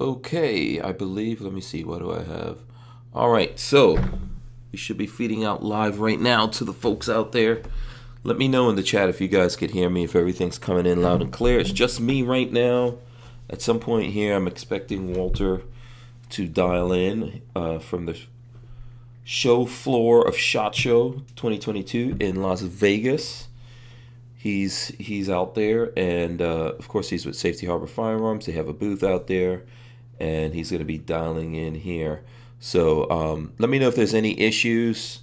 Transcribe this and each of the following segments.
Okay, I believe, let me see, what do I have? All right, so we should be feeding out live right now to the folks out there. Let me know in the chat if you guys could hear me, if everything's coming in loud and clear. It's just me right now. At some point here, I'm expecting Walter to dial in from the show floor of SHOT Show 2022 in Las Vegas. He's out there, and of course he's with Safety Harbor Firearms. They have a booth out there, and he's going to be dialing in here. So let me know if there's any issues.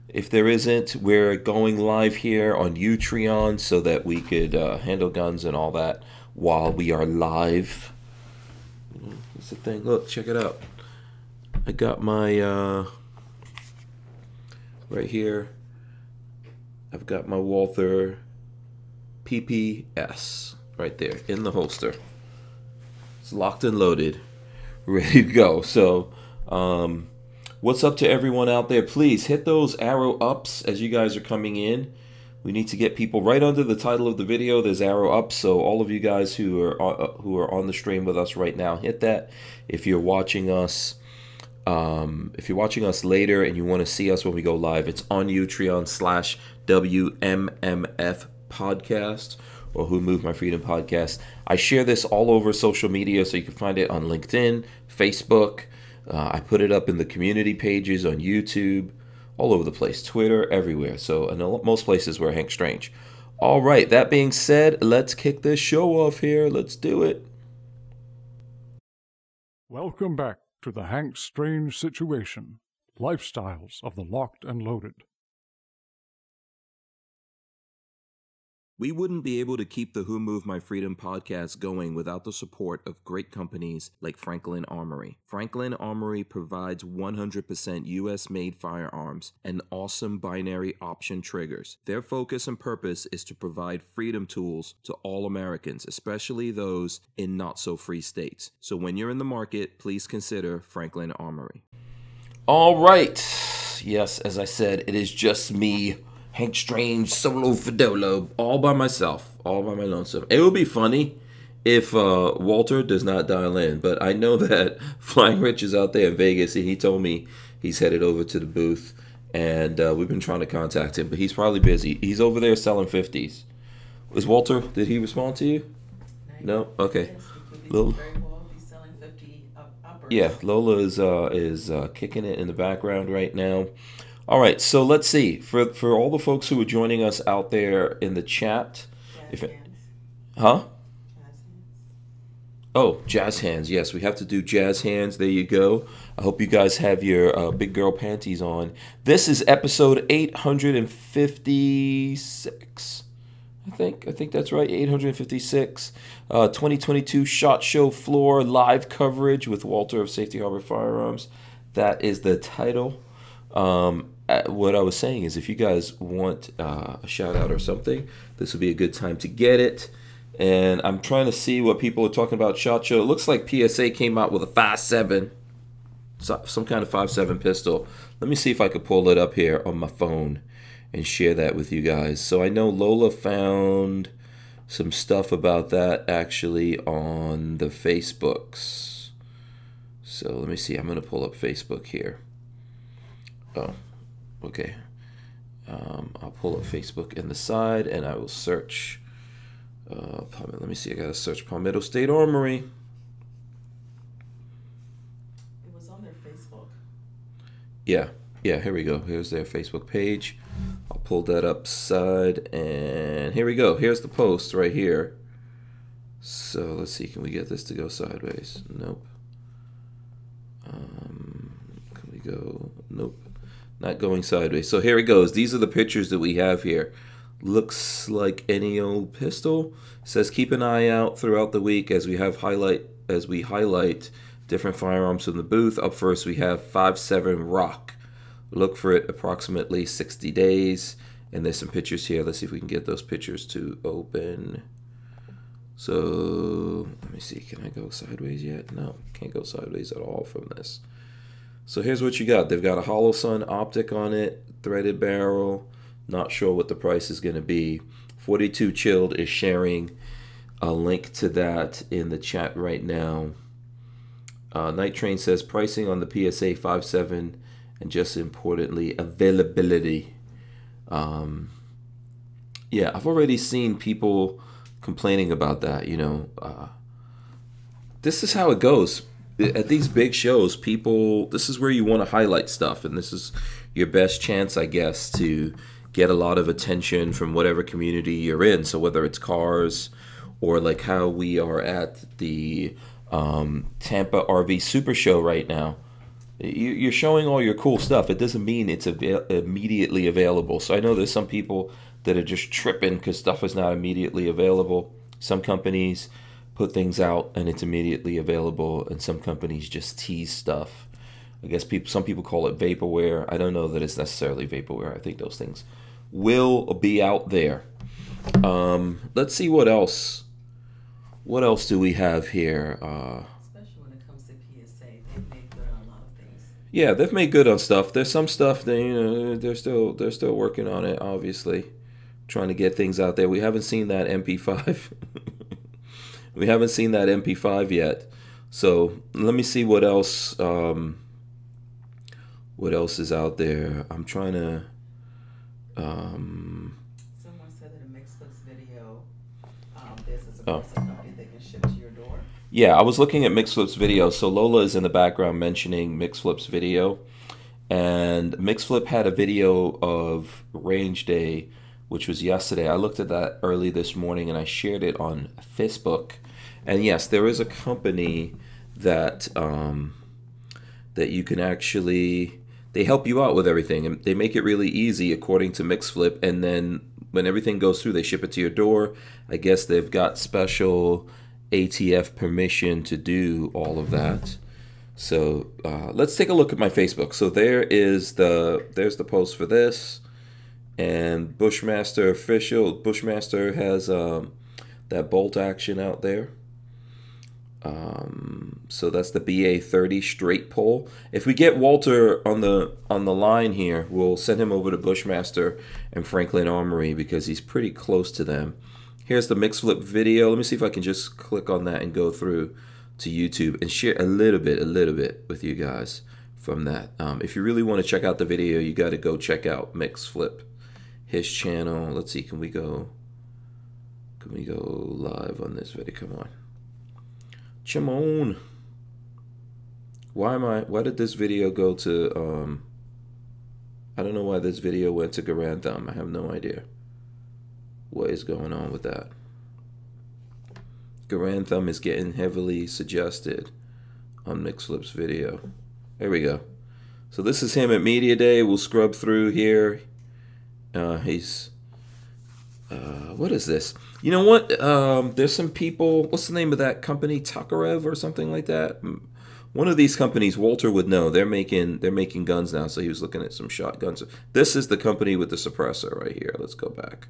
If there isn't, we're going live here on Utreon so that we could handle guns and all that while we are live. What's the thing? Look, check it out. I got my right here. I've got my Walther PPS right there in the holster. It's locked and loaded, ready to go. So what's up to everyone out there? Please hit those arrow ups as you guys are coming in. We need to get people right under the title of the video. There's arrow up, so all of you guys who are on the stream with us right now, hit that. If you're watching us later and you want to see us when we go live, it's on Utreon/WMMF podcast or Who Moved My Freedom podcast. I share this all over social media, so you can find it on LinkedIn, Facebook. I put it up in the community pages on YouTube, all over the place, Twitter, everywhere. So in most places where Hank Strange. All right, that being said, let's kick this show off here. Let's do it. Welcome back to the Hank Strange Situation, Lifestyles of the Locked and Loaded. We wouldn't be able to keep the Who Moved My Freedom podcast going without the support of great companies like Franklin Armory. Franklin Armory provides 100% US-made firearms and awesome binary option triggers. Their focus and purpose is to provide freedom tools to all Americans, especially those in not-so-free states. So when you're in the market, please consider Franklin Armory. All right. Yes, as I said, it is just me, Hank Strange, solo Fidolo, all by myself, all by my lonesome. It would be funny if Walter does not dial in, but I know that Flying Rich is out there in Vegas, and he told me he's headed over to the booth, and we've been trying to contact him, but he's probably busy. He's over there selling 50s. Is Walter, did he respond to you? No? Okay. Lola, yeah, Lola is kicking it in the background right now. All right, so let's see. For all the folks who are joining us out there in the chat, Oh, jazz hands. Yes, we have to do jazz hands. There you go. I hope you guys have your big girl panties on. This is episode 856. I think that's right. 856. 2022 SHOT Show floor live coverage with Walter of Safety Harbor Firearms. That is the title. What I was saying is, if you guys want a shout out or something, this would be a good time to get it. And I'm trying to see what people are talking about SHOT Show. It looks like PSA came out with a 5.7, some kind of 5.7 pistol. Let me see if I could pull it up here on my phone and share that with you guys. So I know Lola found some stuff about that actually on the Facebooks. So let me see. I'm going to pull up Facebook here. Oh, okay. I'll pull up Facebook in the side, and I will search. Let me see. I gotta search Palmetto State Armory. It was on their Facebook. Yeah. Here we go. Here's their Facebook page. I'll pull that up side, and here we go. Here's the post right here. So let's see. Can we get this to go sideways? Nope. Can we go? Nope. Not going sideways. So here it goes. These are the pictures that we have here. Looks like any old pistol. Says keep an eye out throughout the week as we highlight different firearms from the booth. Up first we have 5.7 Rock. Look for it approximately 60 days. And there's some pictures here. Let's see if we can get those pictures to open. So let me see. Can I go sideways yet? No, can't go sideways at all from this. So here's what you got. They've got a Hollow Sun optic on it, threaded barrel. Not sure what the price is going to be. 42 Chilled is sharing a link to that in the chat right now. Night Train says pricing on the PSA 5.7 and just importantly availability. Yeah, I've already seen people complaining about that. You know, this is how it goes at these big shows. People, this is where you want to highlight stuff, and this is your best chance, I guess, to get a lot of attention from whatever community you're in. So whether it's cars or like how we are at the Tampa RV Super Show right now, you're showing all your cool stuff. It doesn't mean it's immediately available. So I know there's some people that are just tripping because stuff is not immediately available. Some companies put things out and it's immediately available, and some companies just tease stuff. I guess some people call it vaporware. I don't know that it's necessarily vaporware. I think those things will be out there. Let's see what else. What else do we have here? Especially when it comes to PSA, they've made good on a lot of things. Yeah, they've made good on stuff. There's some stuff that, you know, they're still working on it. Obviously, trying to get things out there. We haven't seen that MP5. We haven't seen that MP5 yet. So let me see what else. What else is out there? I'm trying to. Someone said that in MixFlip's video, there's a suppressor company that can ship to your door. Yeah, I was looking at MixFlip's video. So Lola is in the background mentioning MixFlip's video. And MixFlip had a video of Range Day, which was yesterday. I looked at that early this morning and I shared it on Facebook. And yes, there is a company that that you can actually, they help you out with everything, and they make it really easy according to MixFlip. And then when everything goes through, they ship it to your door. I guess they've got special ATF permission to do all of that. So let's take a look at my Facebook. So there's the post for this, and Bushmaster official. Bushmaster has that bolt action out there. So that's the BA30 straight pull. If we get Walther on the line here, we'll send him over to Bushmaster and Franklin Armory because he's pretty close to them. Here's the MixFlip video. Let me see if I can just click on that and go through to YouTube and share a little bit with you guys from that. If you really want to check out the video, you got to go check out MixFlip, his channel. Let's see, can we go live on this video? Come on. Come on. Why did this video go to I don't know why this video went to Garand Thumb. I have no idea what is going on with that. Garand Thumb is getting heavily suggested on MixFlip's video. There we go. So this is him at Media Day. We'll scrub through here. He's what is this? You know what? There's some people. What's the name of that company? Tokarev or something like that. One of these companies, Walther would know. They're making guns now. So he was looking at some shotguns. This is the company with the suppressor right here. Let's go back.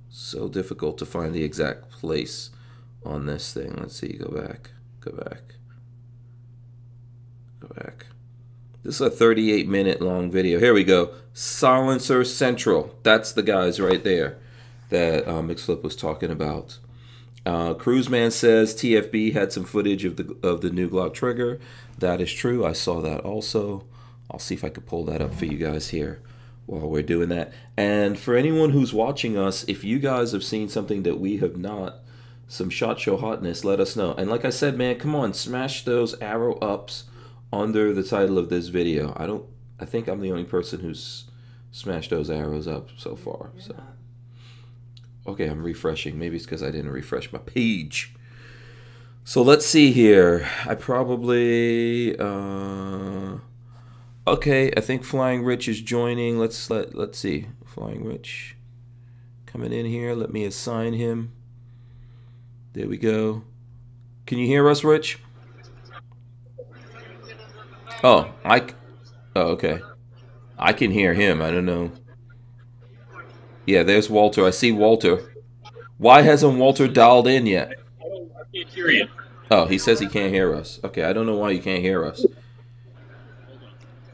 So difficult to find the exact place on this thing. Let's see. Go back. Go back. Go back. This is a 38-minute long video. Here we go. Silencer Central. That's the guys right there that MixFlip was talking about. Cruiseman says TFB had some footage of the new Glock trigger. That is true. I saw that also. I'll see if I could pull that up for you guys here while we're doing that. And for anyone who's watching us, if you guys have seen something that we have not, some SHOT Show hotness, let us know. And like I said, man, come on, smash those arrow ups under the title of this video. I think I'm the only person who's smashed those arrows up so far. So okay, I'm refreshing. Maybe it's because I didn't refresh my page. So let's see here. I probably okay, I think Flying Rich is joining. Let's see. Flying Rich coming in here. Let me assign him. There we go. Can you hear us, Rich? Oh, okay. I can hear him. I don't know. Yeah, there's Walther. I see Walther. Why hasn't Walther dialed in yet? I can't hear you. Oh, he says he can't hear us. Okay, I don't know why you can't hear us.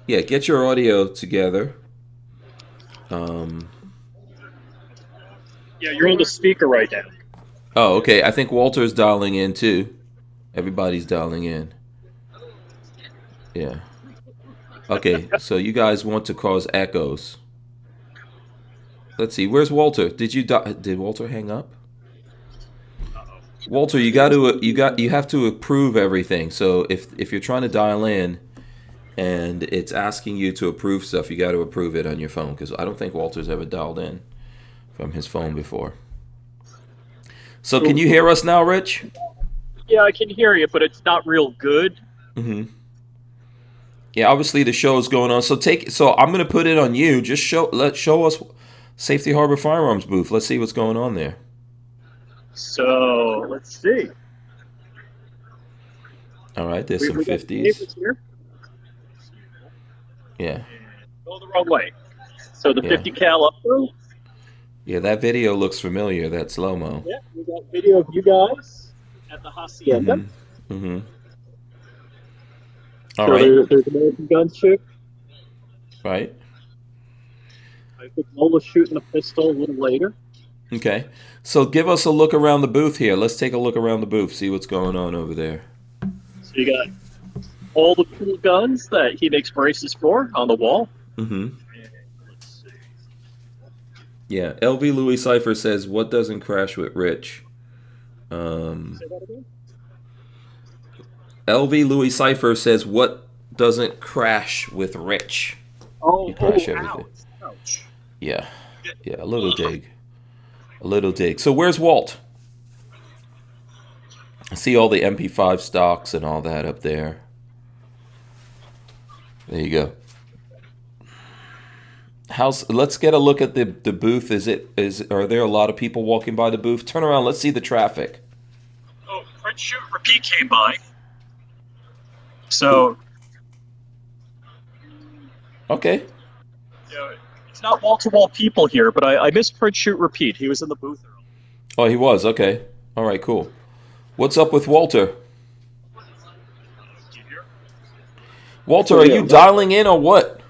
Yeah, get your audio together. Yeah, you're on the speaker right now. Oh, okay. I think Walter's dialing in too. Everybody's dialing in. Yeah. Okay, so you guys want to cause echoes. Let's see. Where's Walter? Did Walter hang up? Walter, you have to approve everything. So if you're trying to dial in and it's asking you to approve stuff, you got to approve it on your phone, because I don't think Walter's ever dialed in from his phone before. So can you hear us now, Rich? Yeah, I can hear you, but it's not real good. Mm-hmm. Yeah, obviously the show is going on. So I'm going to put it on you. Just show us Safety Harbor Firearms booth. Let's see what's going on there. So let's see. All right, there's some 50s. Here. Yeah. Go the wrong way. So the 50 cal up though. Yeah, that video looks familiar. That slow-mo. Yeah, we got video of you guys at the Hacienda. Mm-hmm. Mm-hmm. So All right. There's American Gun Chick. Right. I think Lola's shooting a pistol a little later. Okay. So give us a look around the booth here. Let's take a look around the booth, see what's going on over there. So you got all the cool guns that he makes braces for on the wall. Mm-hmm. Let's see. Yeah. LV Louis Cypher says, what doesn't crash with Rich? Say that again? LV Louis Cypher says, what doesn't crash with Rich? Oh, you crash everything. Ouch. Yeah. Yeah, a little dig. A little dig. So where's Walt? I see all the MP5 stocks and all that up there. There you go. Let's get a look at the booth. Are there a lot of people walking by the booth? Turn around, let's see the traffic. Oh, print shoot repeat came by. So okay. Yeah, it's not wall-to-wall people here, but I missed print shoot repeat. He was in the booth earlier. Oh, he was. Okay. All right, cool. What's up with Walter? Walter, are you dialing in or what?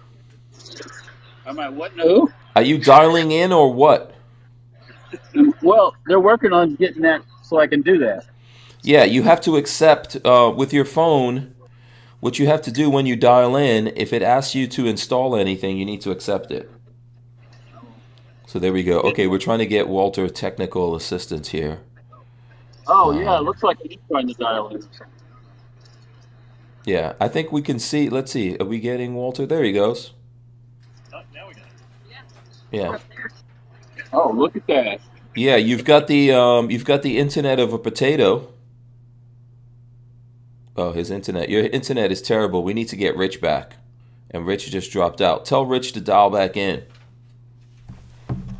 Am I what? No. Are you dialing in or what? Well, they're working on getting that so I can do that. Yeah, you have to accept with your phone. What you have to do when you dial in, if it asks you to install anything, you need to accept it. So there we go. Okay, we're trying to get Walter technical assistance here. Oh, yeah, it looks like he's trying to dial in. Yeah, I think we can see. Let's see. Are we getting Walter? There he goes. Now we got it. Yeah. Oh, look at that. Yeah, you've got the internet of a potato. Oh, his internet. Your internet is terrible. We need to get Rich back. And Rich just dropped out. Tell Rich to dial back in.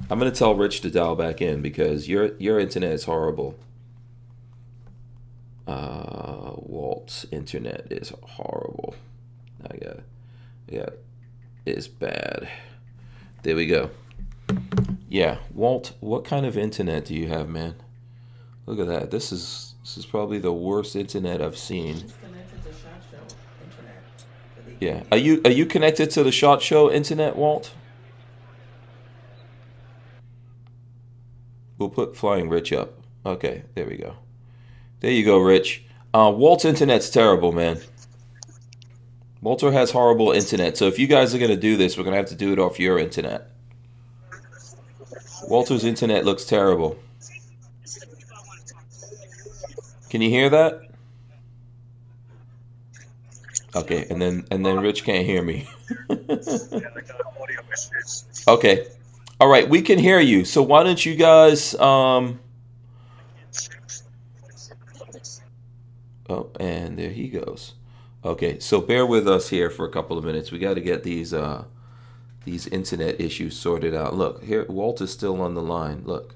I'm going to tell Rich to dial back in because your internet is horrible. Walt's internet is horrible. Yeah, it's bad. There we go. Yeah, Walt, what kind of internet do you have, man? Look at that. This is probably the worst internet I've seen. Yeah. Are you connected to the SHOT Show internet, Walt? We'll put Flying Rich up. Okay, there we go. There you go, Rich. Walt's internet's terrible, man. Walter has horrible internet, so if you guys are going to do this, we're going to have to do it off your internet. Walter's internet looks terrible. Can you hear that? Okay, and then Rich can't hear me. Okay. All right, we can hear you. So why don't you guys Oh, and there he goes. Okay, so bear with us here for a couple of minutes. We got to get these internet issues sorted out. Look, here Walt is still on the line. Look.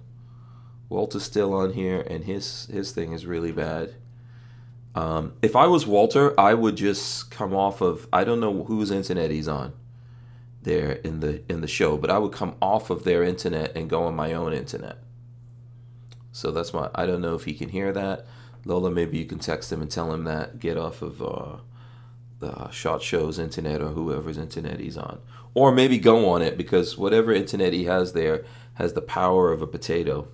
Walt is still on here, and his thing is really bad. If I was Walter, I would just come off of, I don't know whose internet he's on there in the show, but I would come off of their internet and go on my own internet. So that's my, I don't know if he can hear that. Lola, maybe you can text him and tell him that, get off of the SHOT Show's internet or whoever's internet he's on. Or maybe go on it, because whatever internet he has there has the power of a potato.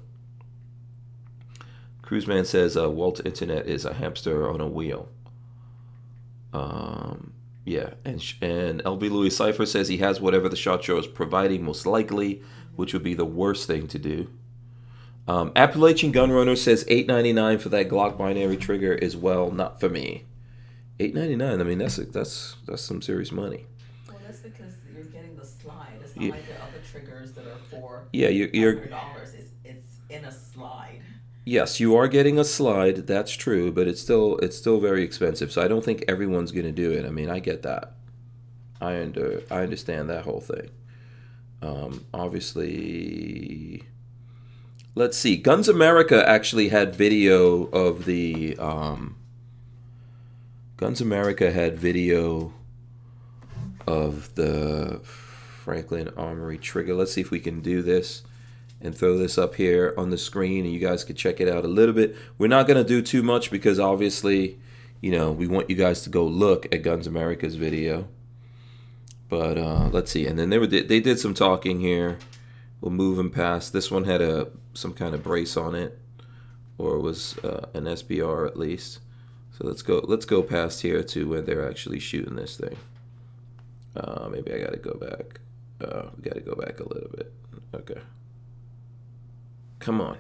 Cruiseman says Walther Internet is a hamster on a wheel. Yeah, and LB Louis Cypher says he has whatever the SHOT Show is providing, most likely, which would be the worst thing to do. Appalachian Gunrunner says $8.99 for that Glock binary trigger as well. Not for me. $8.99. I mean, that's some serious money. Well, that's because you're getting the slide. It's not like the other triggers that are for you're $100. It's in a slide. Yes, you are getting a slide. That's true, but it's still very expensive. So I don't think everyone's going to do it. I mean, I get that. I understand that whole thing. Obviously, let's see. Guns America actually had video of the Guns America had video of the Franklin Armory trigger. Let's see if we can do this and throw this up here on the screen, and you guys can check it out a little bit. We're not going to do too much because obviously, you know, we want you guys to go look at Guns America's video. But let's see. And then they did some talking here. We'll move them past. This one had some kind of brace on it, or it was an SBR at least. So let's go past here to when they're actually shooting this thing. Maybe I got to go back. We got to go back a little bit. Okay. Come on.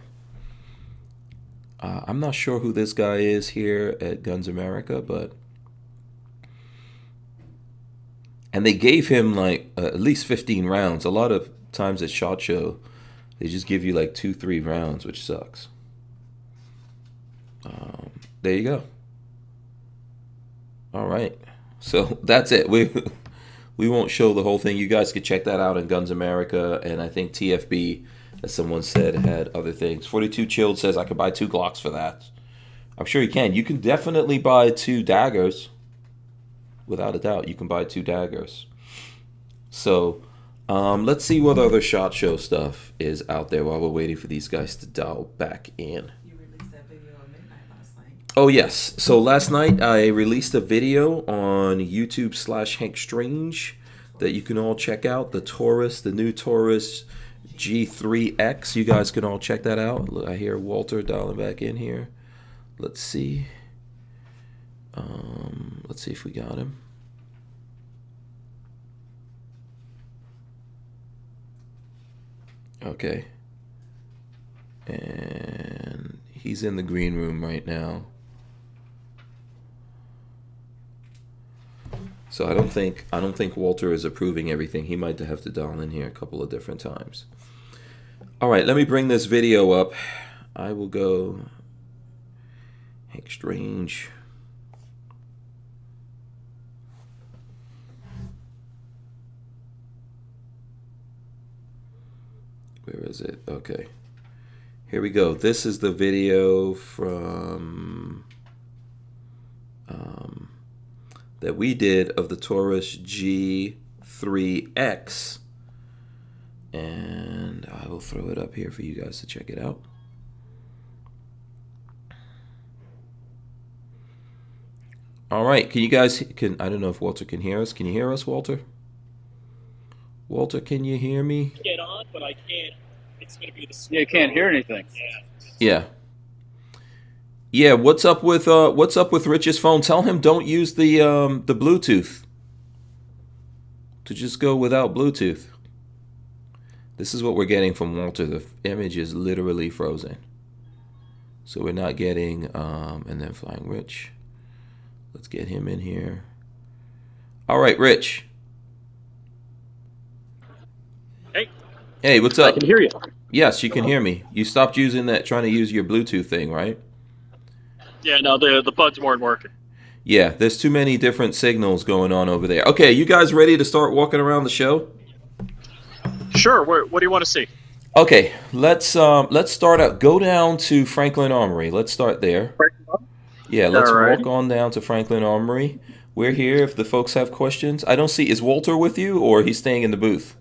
I'm not sure who this guy is here at Guns America, but... And they gave him like at least 15 rounds. A lot of times at SHOT Show, they just give you like 2-3 rounds, which sucks. There you go. All right. So that's it. We won't show the whole thing. You guys could check that out in Guns America. And I think TFB, as someone said, had other things. 42 Chilled says I could buy 2 Glocks for that. I'm sure you can. You can definitely buy 2 daggers. Without a doubt, you can buy 2 daggers. So, let's see what other SHOT Show stuff is out there while we're waiting for these guys to dial back in. You released that video at midnight last night. Oh, yes. So last night I released a video on YouTube/Hank Strange that you can all check out. The Taurus, the new Taurus G3X. You guys can all check that out. I hear Walter dialing back in here. Let's see. Let's see if we got him. Okay. And he's in the green room right now. So I don't think Walter is approving everything. He might have to dial in here a couple of different times. All right, let me bring this video up. I will go Hank Strange. Where is it? Okay. Here we go. This is the video from that we did of the Taurus G3X. And I will throw it up here for you guys to check it out. All right. Can you guys, I don't know if Walter can hear us. Can you hear us, Walter? Walter, can you hear me? Get on, but I can't. It's going to be the Yeah, you can't hear anything. Yeah. Yeah, what's up with Rich's phone? Tell him don't use the Bluetooth. To just go without Bluetooth. This is what we're getting from Walter. The image is literally frozen. So we're not getting and then Flying Rich. Let's get him in here. All right, Rich. Hey. Hey, what's up? I can hear you. Yes, you can hear me. You stopped using that, trying to use your Bluetooth thing, right? Yeah, no, the buds weren't working. Yeah, there's too many different signals going on over there. Okay, you guys ready to start walking around the show? Sure. What do you want to see? Okay, let's start out. Go down to Franklin Armory. Let's start there. Yeah, let's walk on down to Franklin Armory. We're here if the folks have questions. I don't see. Is Walter with you, or he's staying in the booth?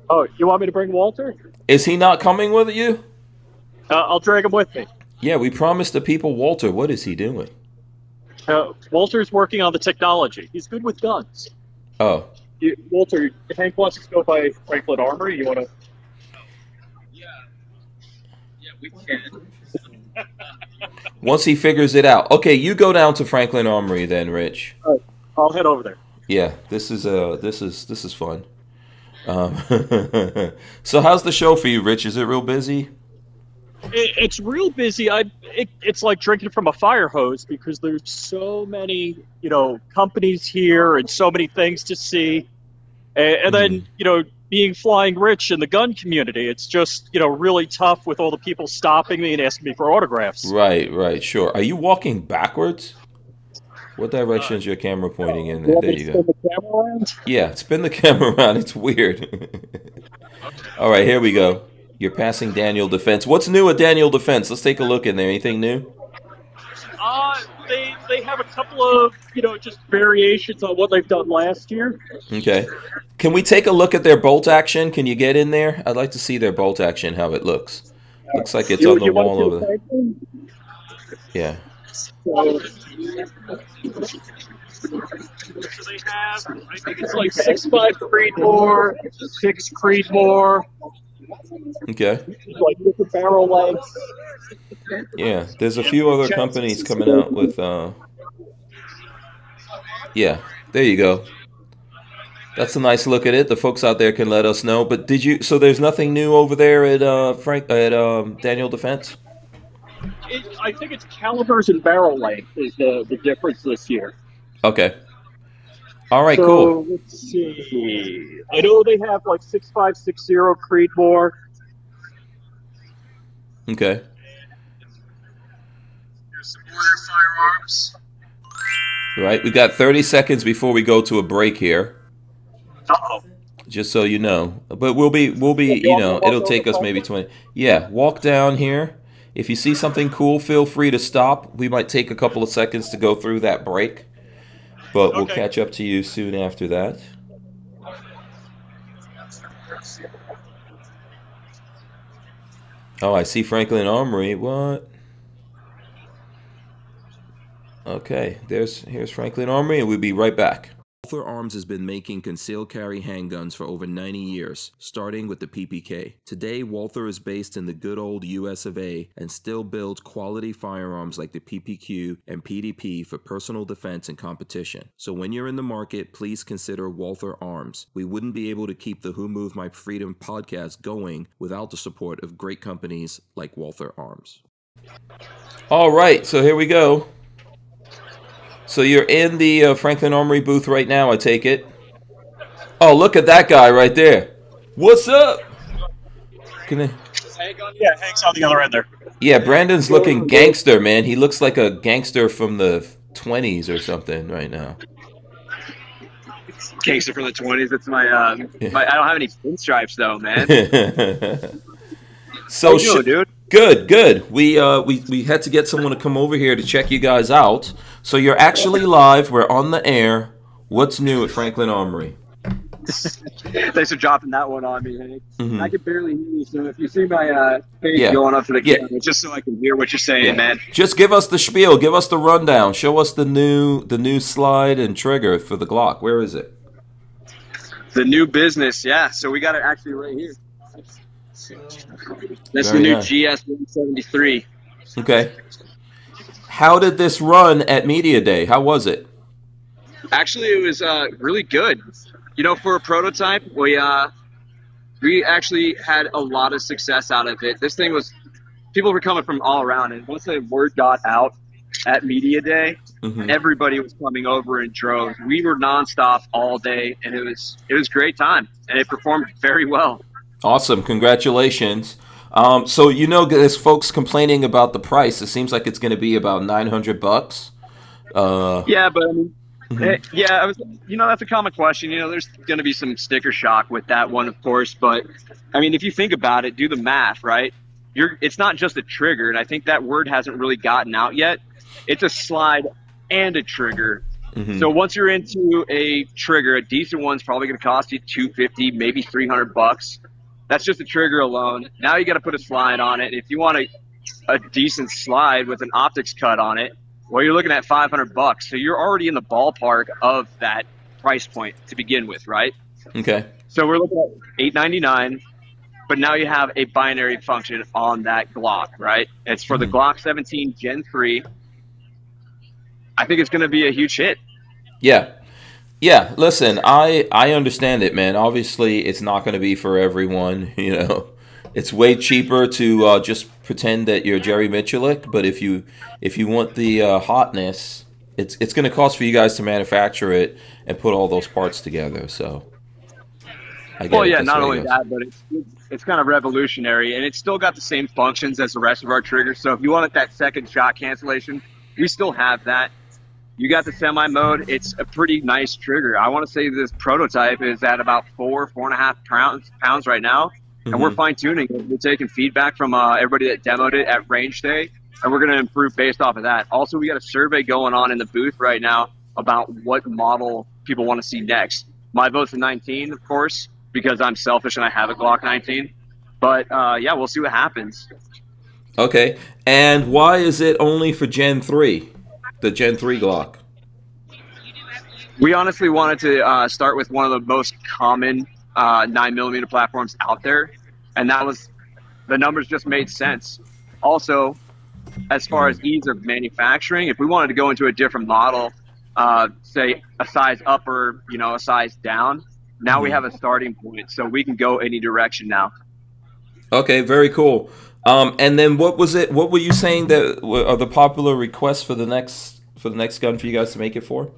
Oh, you want me to bring Walter? Is he not coming with you? I'll drag him with me. Yeah, we promised the people Walter. What is he doing? Walter's working on the technology. He's good with guns. Oh. Walter, Hank wants to go by Franklin Armory. You want to? Yeah, we can. Once he figures it out. Okay, you go down to Franklin Armory then, Rich. All right, I'll head over there. Yeah, this is fun. So how's the show for you, Rich? Is it real busy? It's real busy. It's like drinking from a fire hose because there's so many, companies here and so many things to see. And then, being flying rich in the gun community, it's just, really tough with all the people stopping me and asking me for autographs. Right, sure. Are you walking backwards? What direction is your camera pointing in? There you go. Spin the camera around? Yeah, spin the camera around. It's weird. All right, here we go. You're passing Daniel Defense. What's new at Daniel Defense? Let's take a look in there. Anything new? They have a couple of, just variations on what they've done last year. Okay. Can we take a look at their bolt action? Can you get in there? I'd like to see their bolt action, how it looks. Looks like it's on the wall over there. Yeah. So they have, I think it's like 6.5 Creedmoor, 6 Creedmoor. Okay. Like different barrel lengths. Yeah, there's a few other companies coming out with, yeah, there you go. That's a nice look at it. The folks out there can let us know. But so there's nothing new over there at Daniel Defense? I think it's calibers and barrel length is the difference this year. Okay. All right, so, cool. Let's see. I know they have like 6560 Creedmoor. Okay. There's some Walther Firearms. Right, we got 30 seconds before we go to a break here. Uh-oh. Just so you know. But we'll be it'll take us maybe 20. Yeah, walk down here. If you see something cool, feel free to stop. We might take a couple of seconds to go through that break. But we'll catch up to you soon after that. Oh, I see Franklin Armory. What? Okay, here's Franklin Armory, and we'll be right back. Walther Arms has been making concealed carry handguns for over 90 years, starting with the PPK. Today, Walther is based in the good old US of A and still builds quality firearms like the PPQ and PDP for personal defense and competition. So when you're in the market, please consider Walther Arms. We wouldn't be able to keep the Who Moved My Freedom podcast going without the support of great companies like Walther Arms. All right, so here we go. So you're in the Franklin Armory booth right now, I take it. Oh, look at that guy right there. What's up? Yeah, Hank's on the other end there. Yeah, Brandon's looking gangster, man. He looks like a gangster from the 20s or something right now. Gangster from the 20s. It's my I don't have any pinstripes though, man. So, how you doing, dude? Good. We had to get someone to come over here to check you guys out. So you're actually live. We're on the air. What's new at Franklin Armory? Thanks for dropping that one on me, Hank. I can barely hear you, so if you see my face going up to the camera, just so I can hear what you're saying, man. Just give us the spiel. Give us the rundown. Show us the new slide and trigger for the Glock. Where is it? The new business, yeah. So we got it actually right here. That's the new GS173. Okay. How did this run at Media Day? How was it? Actually, it was really good. You know, for a prototype, we actually had a lot of success out of it. This thing was, people were coming from all around, and once the word got out at Media Day, everybody was coming over in droves. We were nonstop all day, and it was a great time, and it performed very well. Awesome. Congratulations. So, there's folks complaining about the price. It seems like it's going to be about $900. Yeah, but I mean, that's a common question. There's going to be some sticker shock with that one, of course. But I mean, if you think about it, do the math, right? It's not just a trigger, and I think that word hasn't really gotten out yet. It's a slide and a trigger. So once you're into a trigger, a decent one's probably going to cost you $250, maybe $300. That's just a trigger alone. Now you got to put a slide on it. If you want a decent slide with an optics cut on it, well, you're looking at $500. So you're already in the ballpark of that price point to begin with, right? Okay. So we're looking at $899. but now you have a binary function on that Glock, right? It's for the Glock 17 Gen 3. I think it's going to be a huge hit. Yeah. Yeah, listen, I understand it, man. Obviously, it's not going to be for everyone, you know. It's way cheaper to just pretend that you're Jerry Michulik, but if you want the hotness, it's going to cost for you guys to manufacture it and put all those parts together. So, well, yeah, not only that, but it's kind of revolutionary, and it's still got the same functions as the rest of our triggers. So if you wanted that second shot cancellation, we still have that. You got the semi mode. It's a pretty nice trigger. I want to say this prototype is at about 4.5 pounds right now, and we're fine tuning it. We're taking feedback from everybody that demoed it at range day, and we're going to improve based off of that. Also, we got a survey going on in the booth right now about what model people want to see next. My vote's a 19, of course, because I'm selfish and I have a Glock 19. But yeah, we'll see what happens. Okay, and why is it only for Gen 3? The Gen 3 Glock? We honestly wanted to start with one of the most common 9mm platforms out there, and that was, the numbers just made sense. Also, as far as ease of manufacturing, if we wanted to go into a different model, say a size up or, you know, a size down, now we have a starting point, so we can go any direction now. Okay, very cool. And then what was it? What were you saying that are the popular requests for the next gun for you guys to make it for?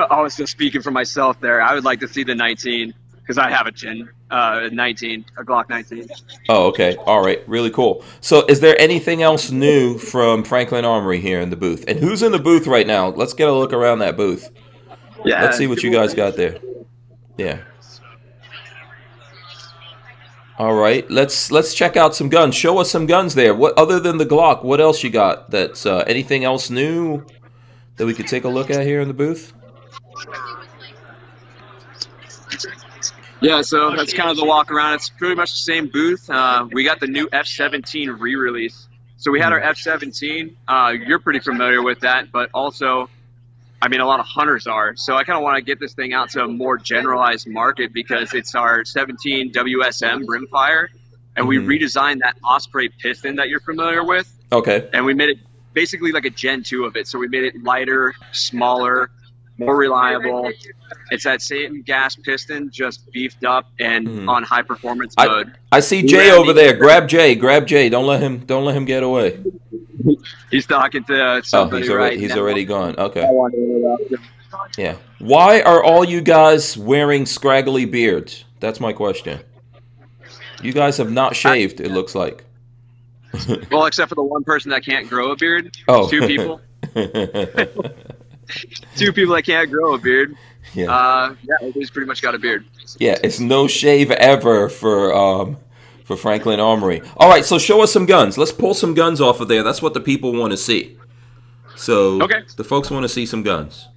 I was just speaking for myself there. I would like to see the 19 because I have a Gen 19, a Glock 19. Oh, okay. All right. Really cool. So is there anything else new from Franklin Armory here in the booth? And who's in the booth right now? Let's get a look around that booth. Yeah. Let's see what you guys got there. Yeah. All right, let's check out some guns. Show us some guns there. What other than the Glock? What else you got? That's anything else new that we could take a look at here in the booth? Yeah, so that's kind of the walk around. It's pretty much the same booth. We got the new F17 re-release. So we had our F17. You're pretty familiar with that, but also, I mean, a lot of hunters are. So I kind of want to get this thing out to a more generalized market because it's our 17 WSM rimfire, and we redesigned that Osprey piston that you're familiar with. Okay. And we made it basically like a Gen 2 of it. So we made it lighter, smaller, more reliable. It's that same gas piston, just beefed up and on high performance mode. I see Jay over there. Grab Jay. Grab Jay. Don't let him get away. He's talking to somebody he's already gone. Okay. Yeah. Why are all you guys wearing scraggly beards? That's my question. You guys have not shaved, it looks like. Well, except for the one person that can't grow a beard. Oh. 2 people. 2 people that can't grow a beard. Yeah. Yeah, he's pretty much got a beard. Yeah, it's no shave ever for Franklin Armory. All right, so show us some guns. Let's pull some guns off of there. That's what the people want to see. So the folks want to see some guns.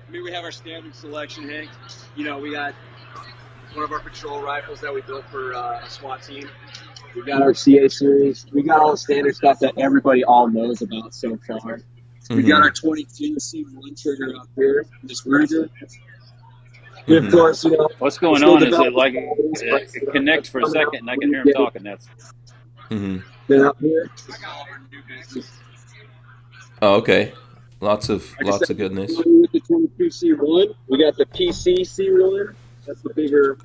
I mean, we have our standard selection, Hank. You know, we got one of our patrol rifles that we built for a SWAT team. We got our CA series. We got all the standard stuff that everybody all knows about so far. We got our 22 C1 trigger up here, this Ruger. And of course, you know, what's going on is it like it connects for a second and I can hear him talking. That's then up here. Oh, okay. Lots of goodness. With the 22 C1, we got the PC C1. That's the bigger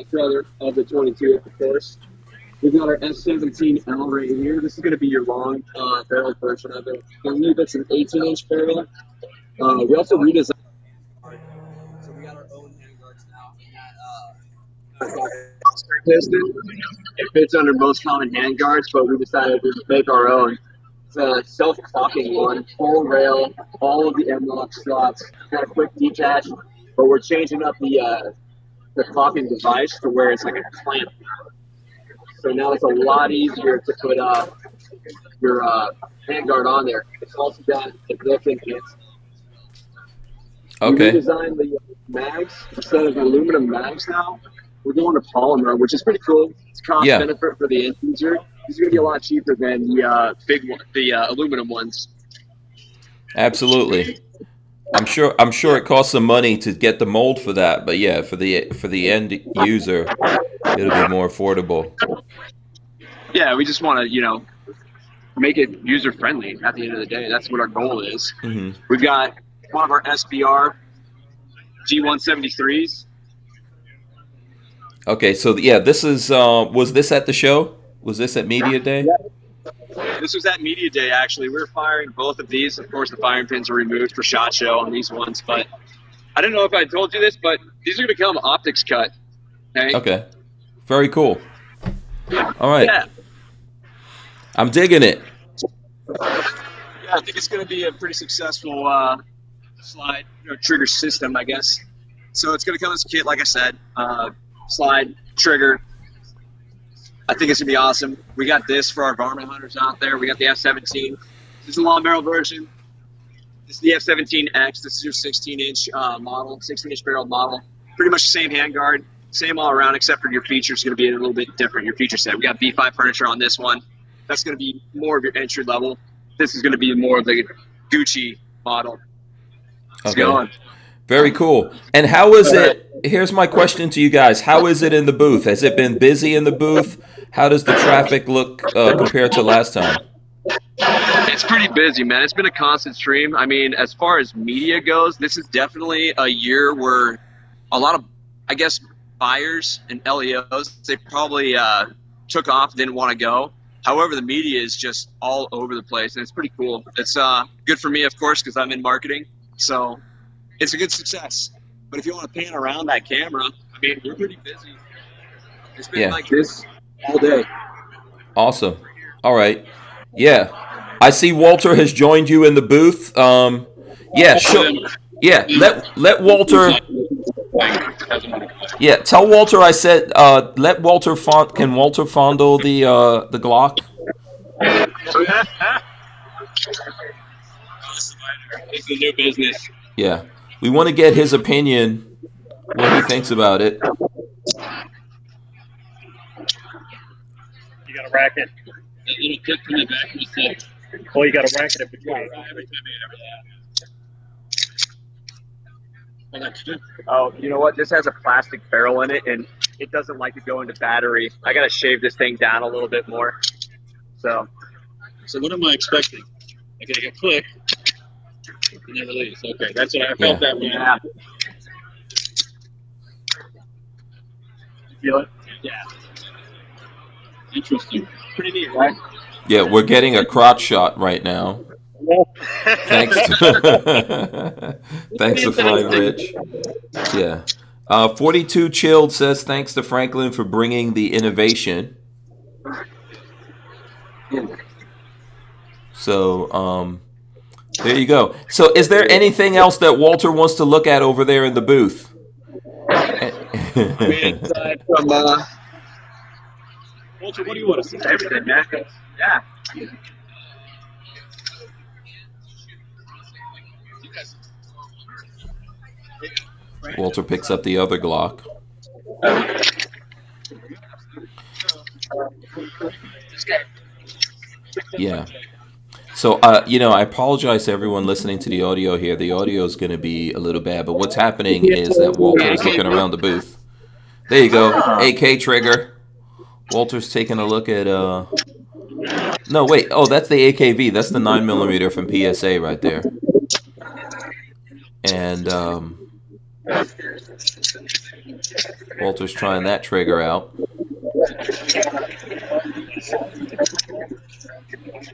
brother of the 22, of course. We've got our F17L right here. This is going to be your long barrel version of it. I believe it's an 18-inch barrel. We also redesigned. So we got our own handguards now. Piston. It fits under most common handguards, but we decided to make our own. It's a self-clocking one, full rail, all of the M-lock slots, got a quick detach, but we're changing up the clocking device to where it's like a clamp. So now it's a lot easier to put your handguard on there. It's also got a built-in kit. Okay. We redesigned the mags. Instead of aluminum mags now, we're going to polymer, which is pretty cool. It's a cost benefit for the end user. These are going to be a lot cheaper than the big one, the aluminum ones. Absolutely. I'm sure it costs some money to get the mold for that, but yeah, for the end user, it'll be more affordable. Yeah, we just want to, make it user friendly at the end of the day. That's what our goal is. Mm-hmm. We've got one of our SBR G173s. Okay, so yeah, this is was this at the show? Was this at Media Day? Yeah. This was at Media Day, actually. We were firing both of these. Of course, the firing pins are removed for SHOT Show on these ones, but I don't know if I told you this, but these are going to come optics cut. Okay. Very cool. All right. Yeah. I'm digging it. Yeah, I think it's going to be a pretty successful slide trigger system, I guess. So it's going to come as a kit, like I said. Slide, trigger. I think it's going to be awesome. We got this for our varmint hunters out there. We got the F-17. This is a long barrel version. This is the F-17X. This is your 16-inch model, 16-inch barrel model. Pretty much the same handguard, same all around, except for your features going to be a little bit different, your feature set. We got B5 furniture on this one. That's going to be more of your entry level. This is going to be more of the Gucci model. Okay. Very cool. And how is it? Here's my question to you guys. How is it in the booth? Has it been busy in the booth? How does the traffic look compared to last time? It's pretty busy, man. It's been a constant stream. I mean, as far as media goes, this is definitely a year where a lot of, I guess, buyers and LEOs, they probably took off, didn't want to go. However, the media is just all over the place, and it's pretty cool. It's good for me, of course, because I'm in marketing. So it's a good success. But if you want to pan around that camera, I mean, we're pretty busy. It's been like this all day. Awesome. All right. Yeah. I see Walter has joined you in the booth. Yeah, sure. Yeah, let Walter. Yeah, tell Walter I said let Walter can Walter fondle the Glock. It's the new business. Yeah, we want to get his opinion, what he thinks about it. You got a racket. Little kick from the back of the stick. Oh, you got a racket in between. Every time Oh, you know what? This has a plastic barrel in it, and it doesn't like to go into battery. I got to shave this thing down a little bit more. So what am I expecting? I got to get click and then release. Okay, that's what I felt that when it happened. Feel it? Yeah. Interesting. Pretty neat, right? Yeah, we're getting a crotch shot right now. Thanks to Flying Rich. Yeah. 42 Chilled says thanks to Franklin for bringing the innovation. So there you go. So is there anything else that Walter wants to look at over there in the booth? Aside from Walter, what do you want to see? Everything, man. Yeah. Walter picks up the other Glock. Yeah. So, I apologize to everyone listening to the audio here. The audio is going to be a little bad, but what's happening is that Walter is looking around the booth. There you go. AK trigger. Walter's taking a look at, no, wait. Oh, that's the AKV. That's the 9mm from PSA right there. And, Walter's trying that trigger out.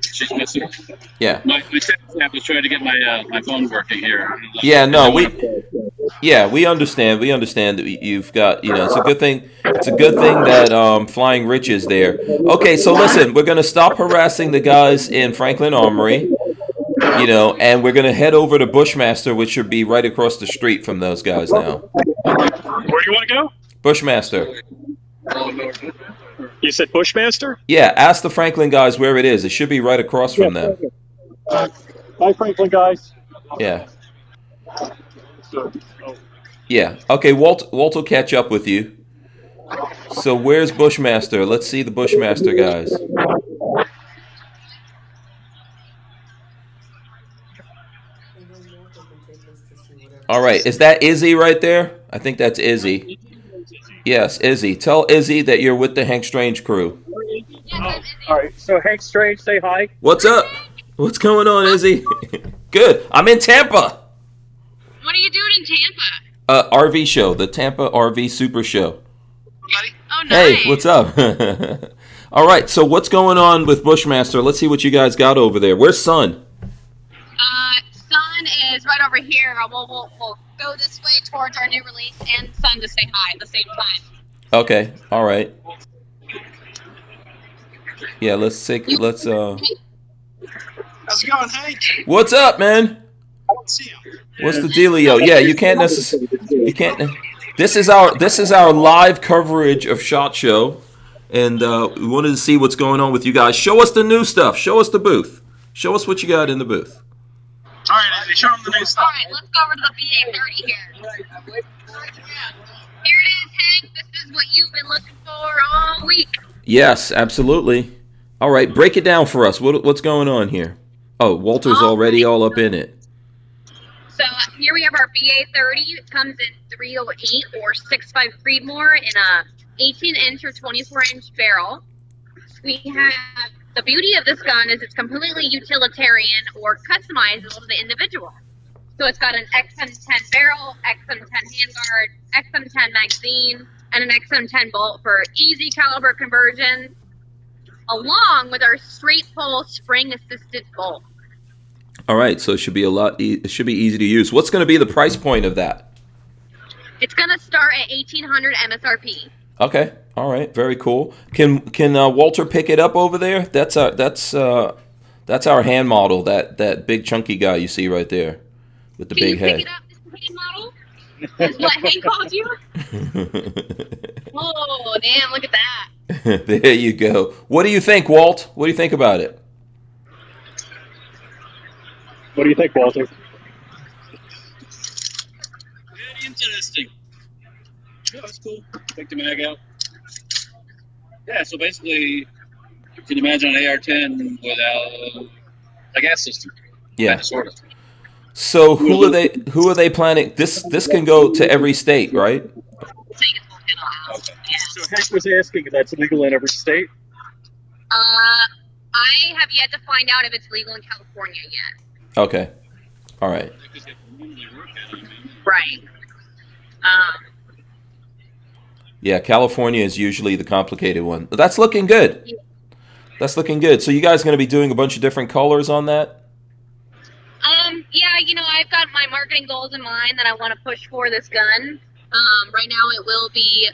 She's missing. Yeah. My I was trying to get my phone working here. Yeah, no, we understand. We understand that you've got, it's a good thing. It's a good thing that Flying Rich is there. Okay, so listen, we're going to stop harassing the guys in Franklin Armory, and we're going to head over to Bushmaster, which should be right across the street from those guys now. Where do you want to go? Bushmaster. You said Bushmaster? Yeah, ask the Franklin guys where it is. It should be right across from them. Bye, Franklin guys. Yeah. Yeah. Okay, Walt will catch up with you. So where's Bushmaster? Let's see the Bushmaster guys. All right, is that Izzy right there? I think that's Izzy. Yes, Izzy. Tell Izzy that you're with the Hank Strange crew. Oh, all right. So Hank Strange, say hi. What's up? What's going on, Izzy? Good. I'm in Tampa. What are you doing in Tampa? RV show, the Tampa RV Super Show. Oh, nice. Hey, what's up? All right, so what's going on with Bushmaster? Let's see what you guys got over there. Where's Sun? Sun is right over here. We'll go this way towards our new release, and Sun to say hi at the same time. Okay, all right. Yeah, let's How's it going, Hank? What's up, man? I don't see him. What's the dealio? Yeah, you can't necessarily. You can't. This is our live coverage of SHOT Show, and we wanted to see what's going on with you guys. Show us the new stuff. Show us the booth. Show us what you got in the booth. All right, Andy, show him the new stuff. All right, let's go over to the BA30 here. Here it is, Hank. This is what you've been looking for all week. Yes, absolutely. All right, break it down for us. What's going on here? Oh, Walter's already all up in it. So here we have our BA30. It comes in 308 or 6.5 Creedmoor in a 18-inch or 24-inch barrel. We have the beauty of this gun is it's completely utilitarian or customizable to the individual. So it's got an XM10 barrel, XM10 handguard, XM10 magazine, and an XM10 bolt for easy caliber conversions, along with our straight pull spring assisted bolt. All right, so it should be it should be easy to use. What's going to be the price point of that? It's going to start at $1,800 MSRP. Okay, all right, very cool. Can Walter pick it up over there? That's our hand model. That big chunky guy you see right there with the big head. Can you pick it up, this hand model? That's what Hank called you? Oh, damn, look at that. There you go. What do you think, Walt? What do you think about it? What do you think, Walter? Very interesting. Yeah, that's cool. Take the mag out. Yeah, so basically, you can imagine an AR-10 without a gas system. Yeah. Kind of, sort of. So who are they planning? This can go to every state, right? Okay. So Hank was asking if that's legal in every state. I have yet to find out if it's legal in California yet. Okay. All right. Right. Yeah, California is usually the complicated one. But that's looking good. Yeah. That's looking good. So you guys going to be doing a bunch of different colors on that? Yeah, I've got my marketing goals in mind that I want to push for this gun. Right now it will be,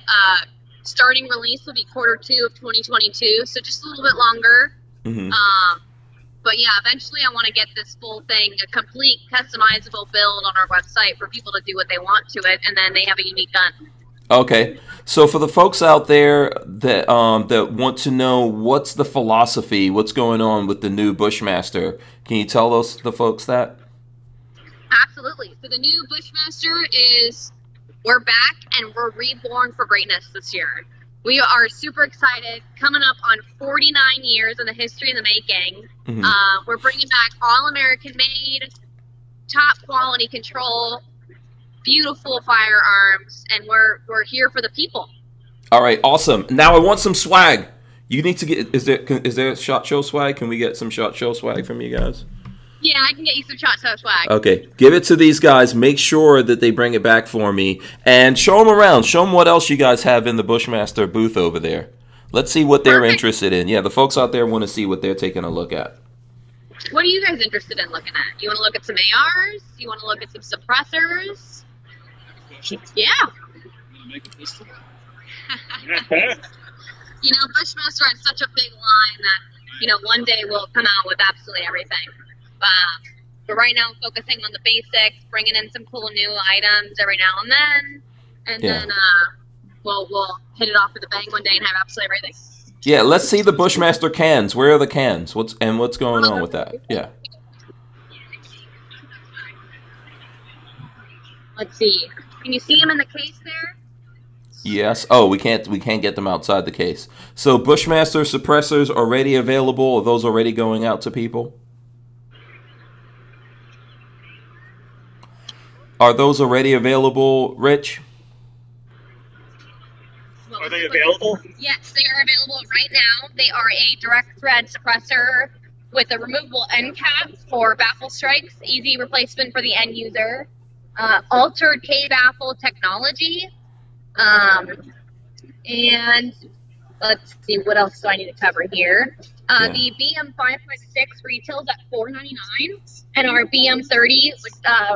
starting release will be Q2 of 2022, so just a little bit longer. Mm-hmm. But yeah, eventually I want to get this full thing, a complete customizable build on our website for people to do what they want to it, and then they have a unique gun. Okay, so for the folks out there that that want to know what's the philosophy, what's going on with the new Bushmaster, can you tell us the folks that? Absolutely. So the new Bushmaster is, we're back and we're reborn for greatness this year. We are super excited, coming up on 49 years in the history in the making. Mm-hmm. We're bringing back all American made, top quality control, beautiful firearms, and we're here for the people. All right, awesome. Now I want some swag. You need to get. Is there SHOT Show swag? Can we get some SHOT Show swag from you guys? Yeah, I can get you some SHOT Show swag. Okay, give it to these guys. Make sure that they bring it back for me, and show them around. Show them what else you guys have in the Bushmaster booth over there. Let's see what they're interested in. Yeah, the folks out there want to see what they're taking a look at. What are you guys interested in looking at? You want to look at some ARs? You want to look at some suppressors? Yeah. Make a pistol? Bushmaster has such a big line that, one day we'll come out with absolutely everything. But right now I'm focusing on the basics, bringing in some cool new items every now and then. And then we'll hit it off with a bang one day and have absolutely everything. Yeah, let's see the Bushmaster cans. Where are the cans? What's going on with that? Yeah. Let's see. Can you see them in the case there? Yes. Oh, we can't get them outside the case. So Bushmaster suppressors already available? Are those already going out to people? Are those already available, Rich? Are they available? Yes, they are available right now. They are a direct thread suppressor with a removable end cap for baffle strikes, easy replacement for the end user, altered K-baffle technology, and let's see, what else do I need to cover here? The BM 5.6 retails at $4.99, and our BM 30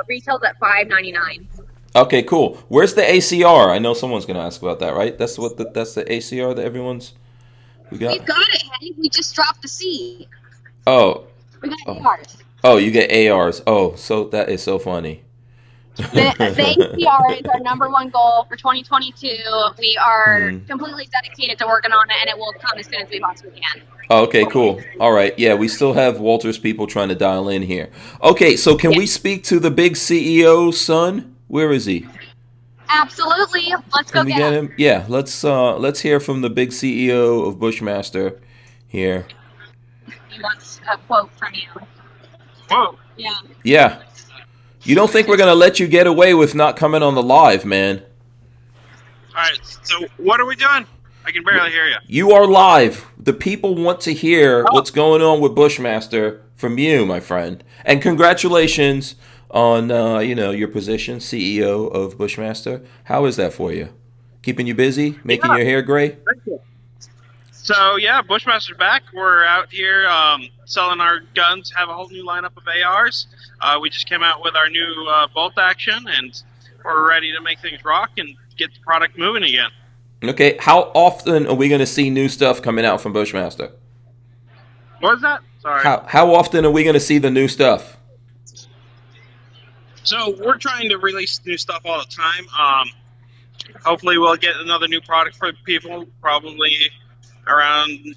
retails at $5.99. Okay, cool. Where's the ACR? I know someone's gonna ask about that, right? That's that's the ACR that we got. We've got it, Henry. We just dropped the C. Oh. We got ARs. Oh, you get ARs. Oh, so that is so funny. The ACR is our #1 goal for 2022. We are completely dedicated to working on it, and it will come as soon as we possibly can. Oh, okay, cool. All right. Yeah, we still have Walter's people trying to dial in here. Okay, so can we speak to the big CEO's son? Where is he? Absolutely. Let's go get him. Yeah, let's hear from the big CEO of Bushmaster here. He wants a quote from you. Whoa. Yeah. Yeah. You don't think we're going to let you get away with not coming on the live, man? All right, so what are we doing? I can barely hear you. You are live. The people want to hear what's going on with Bushmaster from you, my friend. And congratulations on your position, CEO of Bushmaster. How is that for you? Keeping you busy? Making your hair gray? Thank you. So, yeah, Bushmaster's back. We're out here selling our guns, have a whole new lineup of ARs. We just came out with our new bolt action, and we're ready to make things rock and get the product moving again. Okay, how often are we going to see new stuff coming out from Bushmaster? What was that? Sorry. How often are we going to see the new stuff? So we're trying to release new stuff all the time. Hopefully we'll get another new product for people probably around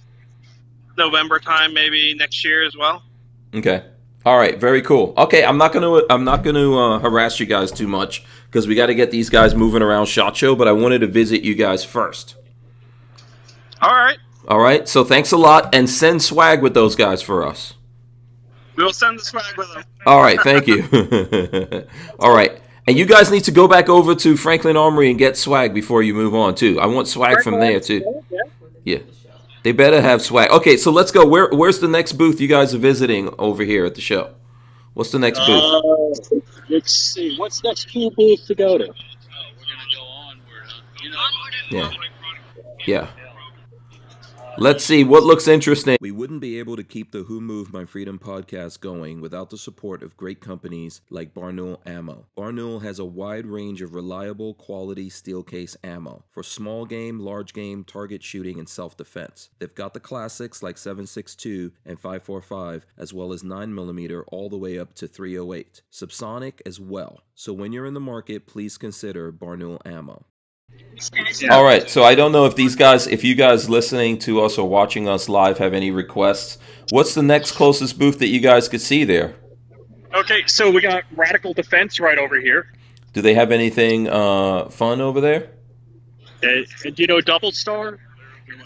November time, maybe next year as well. Okay. All right. Very cool. Okay, I'm not gonna harass you guys too much because we got to get these guys moving around SHOT Show. But I wanted to visit you guys first. All right. All right. So thanks a lot, and send swag with those guys for us. We'll send the swag with them. All right. Thank you. All right. And you guys need to go back over to Franklin Armory and get swag before you move on too. I want swag from there too. Yeah. They better have swag. Okay, so let's go. Where's the next booth you guys are visiting over here at the show? What's the next booth? Let's see. What's next cool booth to go to? We're gonna go onward. Yeah. Yeah. Let's see what looks interesting. We wouldn't be able to keep the Who Moved My Freedom podcast going without the support of great companies like Barnauls Ammo. Barnauls has a wide range of reliable, quality steel case ammo for small game, large game, target shooting, and self-defense. They've got the classics like 7.62 and 5.45, as well as 9mm all the way up to 308. Subsonic as well. So when you're in the market, please consider Barnauls Ammo. Yeah. All right, so I don't know if you guys listening to us or watching us live have any requests. What's the next closest booth that you guys could see there? Okay, so we got Radical Defense right over here. Do they have anything fun over there? Do you know Double Star?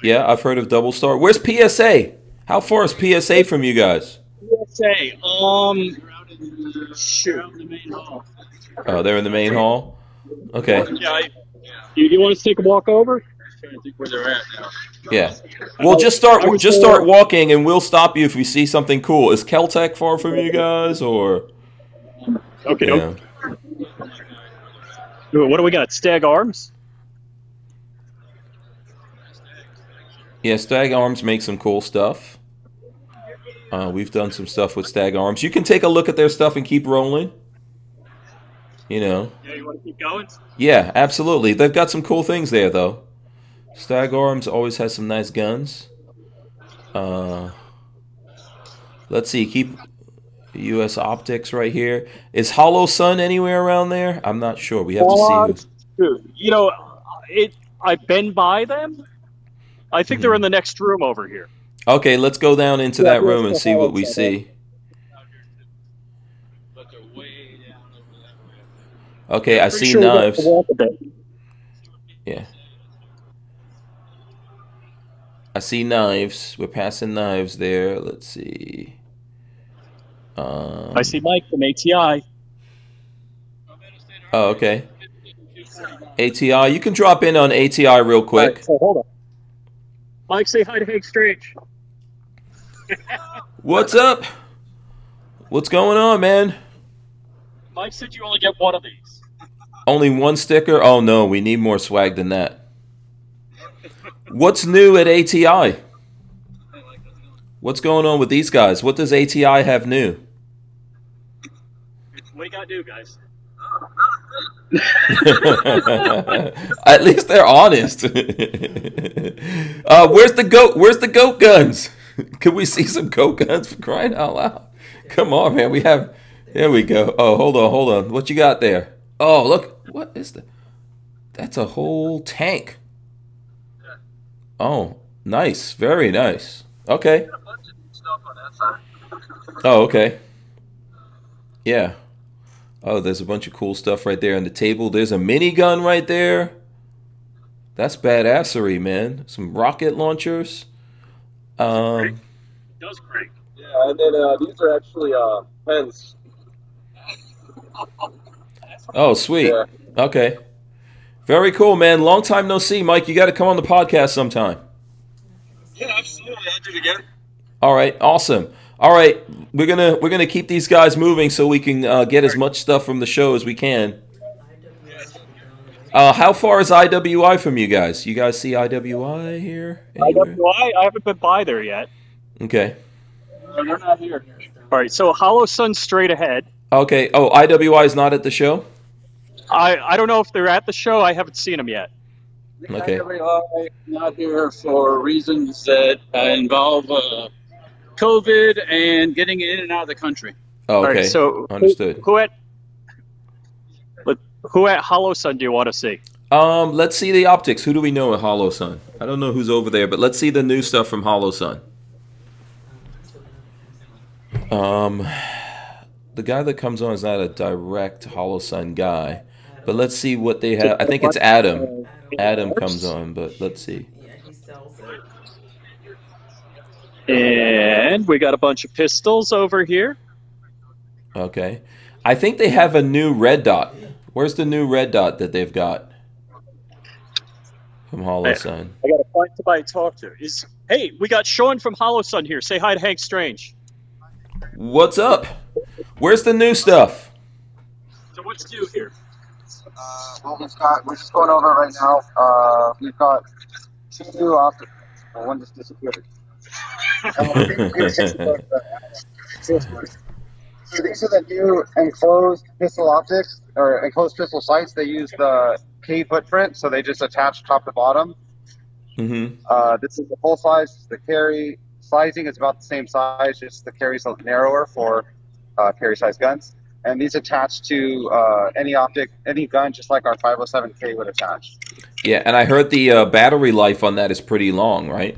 Yeah, I've heard of Double Star. Where's PSA? How far is PSA from you guys? PSA, shoot. Oh, they're in the main hall? Okay. Yeah, you want us to take a walk over? I'm trying to think where they're at now. Yeah. Well, just start walking, and we'll stop you if we see something cool. Is Kel-Tec far from you guys, or? Okay. Yeah. What do we got? Stag Arms? Yeah, Stag Arms makes some cool stuff. We've done some stuff with Stag Arms. You can take a look at their stuff and keep rolling. You know. Yeah, you want to keep going? Yeah, absolutely. They've got some cool things there, though. Stag Arms always has some nice guns. Let's see. Keep U.S. Optics right here. Is Hollow Sun anywhere around there? I'm not sure. We have to see. You know, I've been by them. I think they're in the next room over here. Okay, let's go down into that room and see what we see. Okay, I see knives. Yeah. I see knives. We're passing knives there. Let's see. I see Mike from ATI. Oh, okay. ATI, you can drop in on ATI real quick. Right, so hold on. Mike, say hi to Hank Strange. What's up? What's going on, man? Mike said you only get one of these. Only one sticker? Oh no, we need more swag than that. What's new at ATI? What's going on with these guys? What does ATI have new? What do you got new, guys? At least they're honest. Where's the goat? Where's the goat guns? Can we see some goat guns for crying out loud? Come on, man. We have. There we go. Oh, hold on. What you got there? Oh, look. What is that? That's a whole tank. Oh, nice. Very nice. Okay. Oh, okay. Yeah. Oh, there's a bunch of cool stuff right there on the table. There's a minigun right there. That's badassery, man. Some rocket launchers. It does crank. Yeah, and then these are actually pens. Oh, sweet. Yeah. Okay. Very cool, man. Long time no see, Mike. You got to come on the podcast sometime. Yeah, absolutely. I'll do it again. All right, awesome. All right, we're gonna keep these guys moving so we can get as much stuff from the show as we can. How far is IWI from you guys? You guys see IWI here? Anywhere? IWI? I haven't been by there yet. Okay. They're not here. All right, so Hollow Sun straight ahead. Okay. Oh, IWI is not at the show? I don't know if they're at the show. I haven't seen them yet. Okay. IWI not here for reasons that involve COVID and getting in and out of the country. Oh, okay. All right, so understood. Who at Hollow Sun do you want to see? Let's see the optics. Who do we know at Hollow Sun? I don't know who's over there, but let's see the new stuff from Hollow Sun. The guy that comes on is not a direct Hollow Sun guy, but let's see what they have. I think it's Adam. Adam comes on, but let's see. And we got a bunch of pistols over here. Okay. I think they have a new red dot. Where's the new red dot that they've got from Hollow Sun? I got to find somebody to talk to. Hey, we got Sean from Hollow Sun here. Say hi to Hank Strange. What's up? Where's the new stuff? So what's new here? Well, we're just going over it right now. We've got 2 new optics. Well, one just disappeared. So these are the new enclosed pistol optics, or enclosed pistol sights. They use the K footprint, so they just attach top to bottom. Mm-hmm. This is the full size. The carry sizing is about the same size, just the carry's narrower for carry size guns. And these attach to any optic, any gun, just like our 507K would attach. Yeah, and I heard the battery life on that is pretty long, right?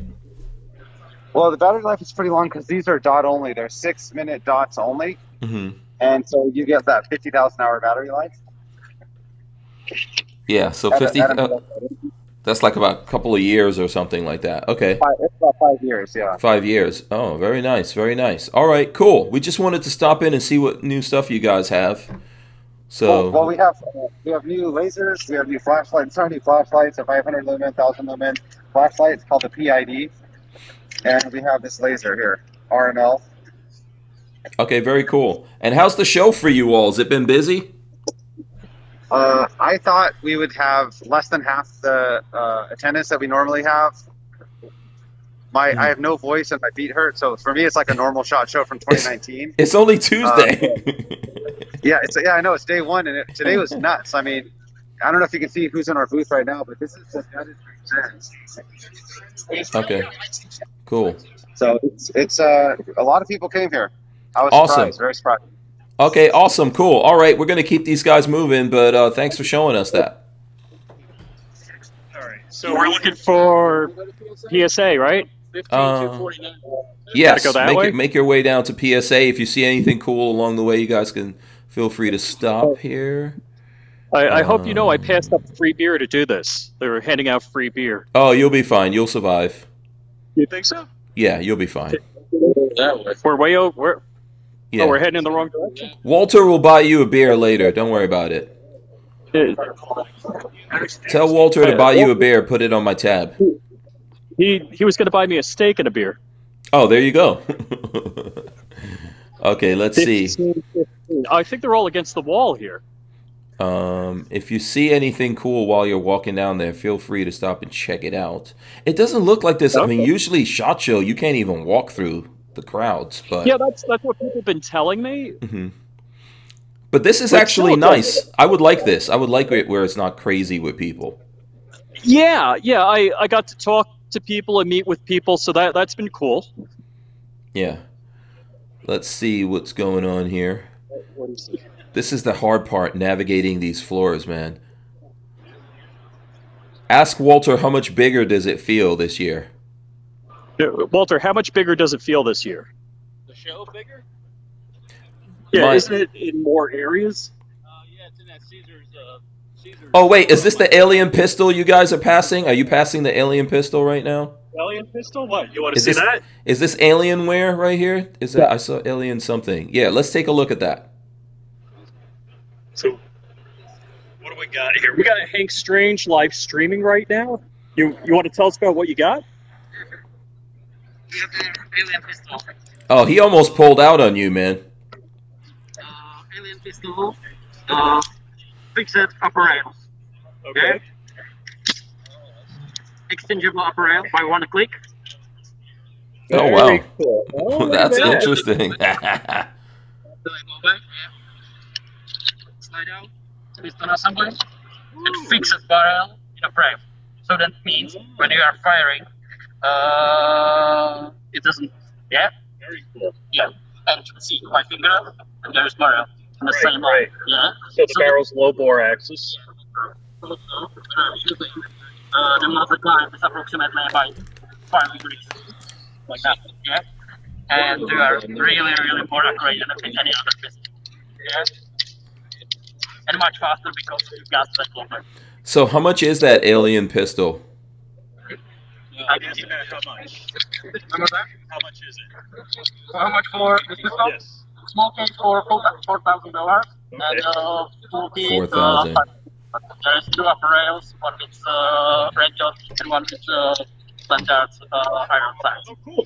Well, the battery life is pretty long because these are dot only. They're 6-minute dots only. Mm-hmm. And so you get that 50,000 hour battery life. Yeah, so 50. That's like about a couple of years or something like that. Okay. It's about 5 years, yeah. 5 years. Oh, very nice, very nice. All right, cool. We just wanted to stop in and see what new stuff you guys have. So. Well, we have new lasers. We have new flashlights. Our new flashlights, a 500 lumen, 1,000 lumen flashlight. It's called the PID. And we have this laser here, RML. Okay, very cool. And how's the show for you all? Has it been busy? I thought we would have less than half the attendance that we normally have. I have no voice and my feet hurt, so for me it's like a normal shot show from 2019. It's only Tuesday. Yeah, I know it's day one, and today was nuts. I mean, I don't know if you can see who's in our booth right now, but this is the gutted returns. Okay, cool. So it's a lot of people came here. I was awesome. surprised, very surprised. Okay, awesome, cool. All right, we're going to keep these guys moving, but thanks for showing us that. All right, so we're looking for PSA, right? Yes, go that way? make your way down to PSA. If you see anything cool along the way, you guys can feel free to stop here. I hope you know I passed up free beer to do this. They were handing out free beer. Oh, you'll be fine. You'll survive. You think so? Yeah, you'll be fine. We're way over. Yeah. Oh, we're heading in the wrong direction. Walter will buy you a beer later. Don't worry about it. Tell Walter to buy you a beer. Put it on my tab. He was going to buy me a steak and a beer. Oh, there you go. Okay, let's see. I think they're all against the wall here. If you see anything cool while you're walking down there, feel free to stop and check it out. It doesn't look like this. Okay. I mean, usually SHOT Show, you can't even walk through the crowds. But yeah, that's what people have been telling me. Mm-hmm. But this is actually nice. I would like this. I would like it where it's not crazy with people. Yeah. I got to talk to people and meet with people, so that's been cool. Yeah. Let's see what's going on here. What is it? This is the hard part, navigating these floors, man. Ask Walter, how much bigger does it feel this year? Walter, how much bigger does it feel this year? The show bigger? Yeah, isn't it in more areas? Yeah, it's in that Caesar's. Oh, wait, is this the alien pistol you guys are passing? Are you passing the alien pistol right now? Alien pistol? What? You want to see that? Is this Alienware right here? Is that? I saw Alien something. Yeah, let's take a look at that. So, what do we got here? We got Hank Strange live streaming right now. You want to tell us about what you got? We have the alien pistol. Oh, he almost pulled out on you, man. Alien pistol. Fixed upper rails. Okay. Exchangeable upper rail by one click. Oh, wow. Cool. Oh, that's interesting. Slide out, piston assembly, and fixed barrel in a frame. So that means when you are firing, it doesn't. Yeah. Very cool. Yeah. And you can see my finger, and there's barrel on the same line. Yeah. So the barrel's low bore axis. The muzzle climb is approximately by 5 degrees, like that. Yeah. And they are really more accurate than any other pistol. Yeah. And much faster because you've got that longer. So how much is that alien pistol? I guess how much? How much is it? How much for this pistol? Yes. Small case for $4,000. And full case, $4,000. There's two upper rails, one with red dot and one with standard iron sights. Oh, cool.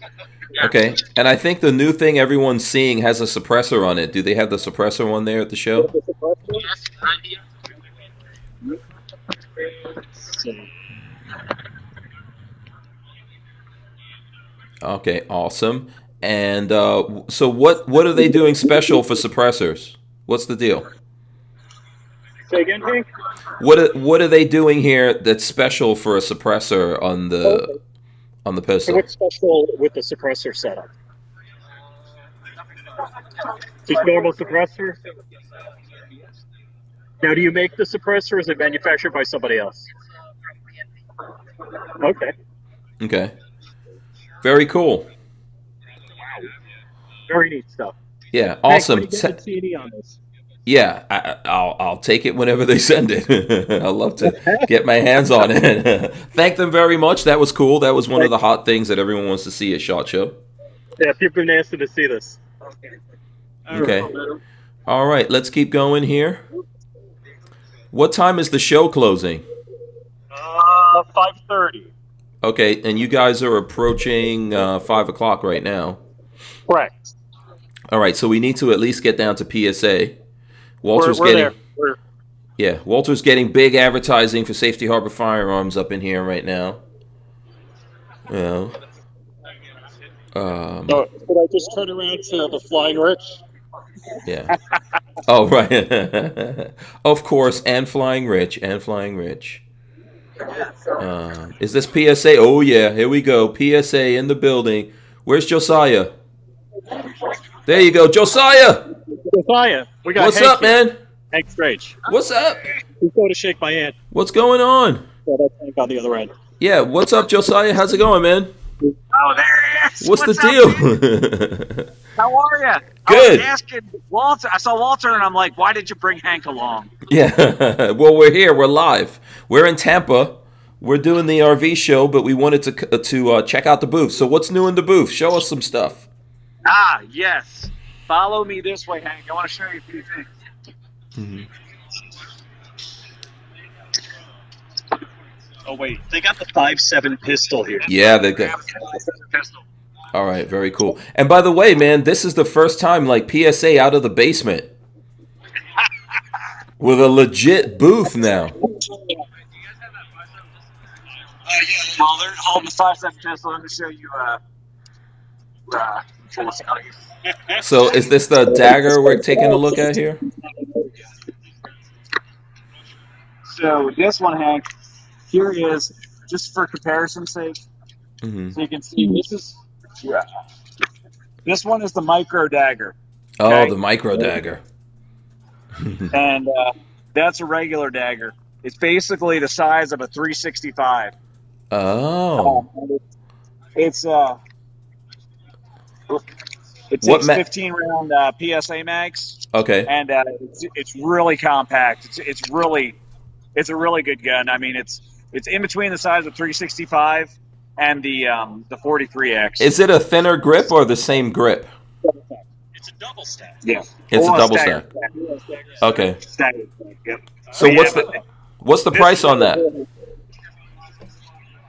Yeah. Okay, and I think the new thing everyone's seeing has a suppressor on it. Do they have the suppressor on there at the show? Yes, right here. Okay, awesome. And so what are they doing special for suppressors? What's the deal? Say again, Hank? What are they doing here that's special for a suppressor on the pistol? So what's special with the suppressor setup? Just normal suppressor? Now, do you make the suppressor, or is it manufactured by somebody else? Okay. Okay. Very cool. Very neat stuff. Yeah, awesome. Hank, when do you get the CD on this? Yeah, I'll take it whenever they send it. I'd love to get my hands on it. Thank them very much. That was cool. That was one of the hot things that everyone wants to see at SHOT Show. Yeah, people have been asking to see this. Okay. All right, let's keep going here. What time is the show closing? 5:30. Okay, and you guys are approaching 5 o'clock right now. Correct. All right, so we need to at least get down to PSA. Walter's we're getting there. Yeah, Walter's getting big advertising for Safety Harbor Firearms up in here right now. Yeah. Should I just turn around to the Flying Rich? Yeah. Oh, right. Of course, and Flying Rich, and Flying Rich. Is this PSA? Oh, yeah, here we go. PSA in the building. Where's Josiah? There you go, Josiah! Josiah, we got What's Hank up, here. man? Hank Strange. What's up? He's going to shake my hand. What's going on? Yeah, that's Hank on the other end. Yeah, what's up, Josiah? How's it going, man? Oh, there he is. What's the deal? How are you? Good. I was asking Walter. I saw Walter, and I'm like, why did you bring Hank along? Yeah, well, we're here. We're live. We're in Tampa. We're doing the RV show, but we wanted to check out the booth. So what's new in the booth? Show us some stuff. Ah, yes. Follow me this way, Hank. I want to show you a few things. Oh wait, they got the 5.7 pistol here. Yeah, they got. All right, very cool. And by the way, man, this is the first time like PSA out of the basement with a legit booth now. While they're holding the 5.7 pistol, let me show you. So, is this the Dagger we're taking a look at here? So this one, Hank, here is just for comparison's sake. Mm-hmm. So you can see this one is the micro dagger. Oh, okay? the micro dagger. And that's a regular dagger. It's basically the size of a 365. Oh. It takes 15 round PSA mags. Okay. And it's really compact. It's a really good gun. I mean, it's in between the size of 365 and the 43X. Is it a thinner grip or the same grip? It's a double stack. Yeah. It's a double stack. Okay. Yep. So what's the price on that?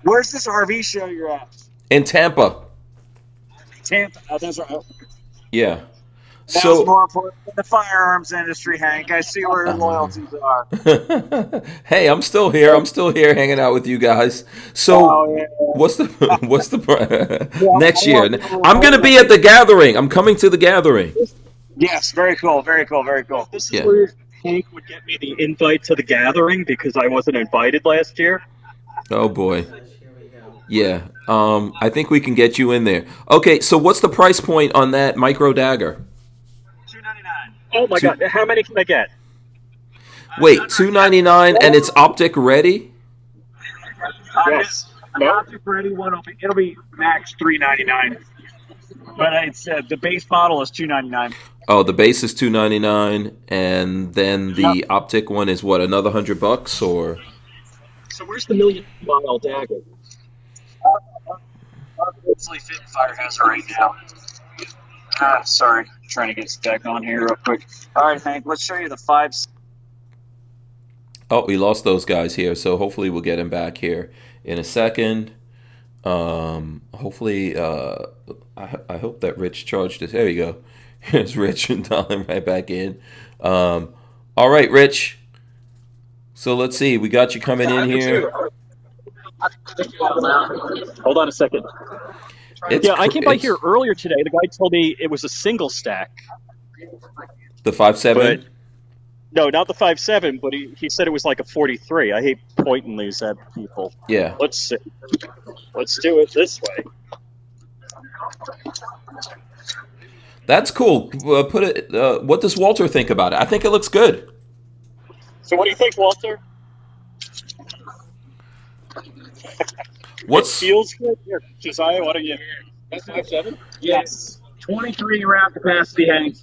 Where's this RV show you're at? In Tampa. Tampa. Oh, that's right. Yeah. That's So more important than the firearms industry, Hank. I see where your loyalties are. hey, I'm still here. I'm still here hanging out with you guys. So what's the next year? I'm going to be at the gathering. I'm coming to the gathering. Yes, very cool, very cool, very cool. This is where Hank would get me the invite to the gathering because I wasn't invited last year. Oh boy. Yeah. I think we can get you in there. Okay, so what's the price point on that micro dagger? Oh my God! How many can I get? Wait, $299 and it's optic ready? Yes. An optic ready one it'll be max $399. But it's the base model is $299. Oh, the base is $299 and then the optic one is what, another $100 or? So where's the $1 million dagger? Hopefully fit fire hazard right now. Sorry, trying to get this deck on here real quick. All right, Hank, let's show you the 5. Oh, we lost those guys here, so hopefully we'll get him back here in a second. Hopefully, I hope that Rich charged us. There you go. Here's Rich and dialing right back in. All right, Rich. So let's see. We got you coming in here. Hold on a second. I came by here earlier today. The guy told me it was a single stack. The 5.7? No, not the 5.7, but he said it was like a 43. I hate pointing these at people. Yeah. Let's see. Let's do it this way. That's cool. What does Walter think about it? I think it looks good. So what do you think, Walter? It feels good. Here, Josiah, what are you? That's 5.7? Yes. 23 round capacity, Hank.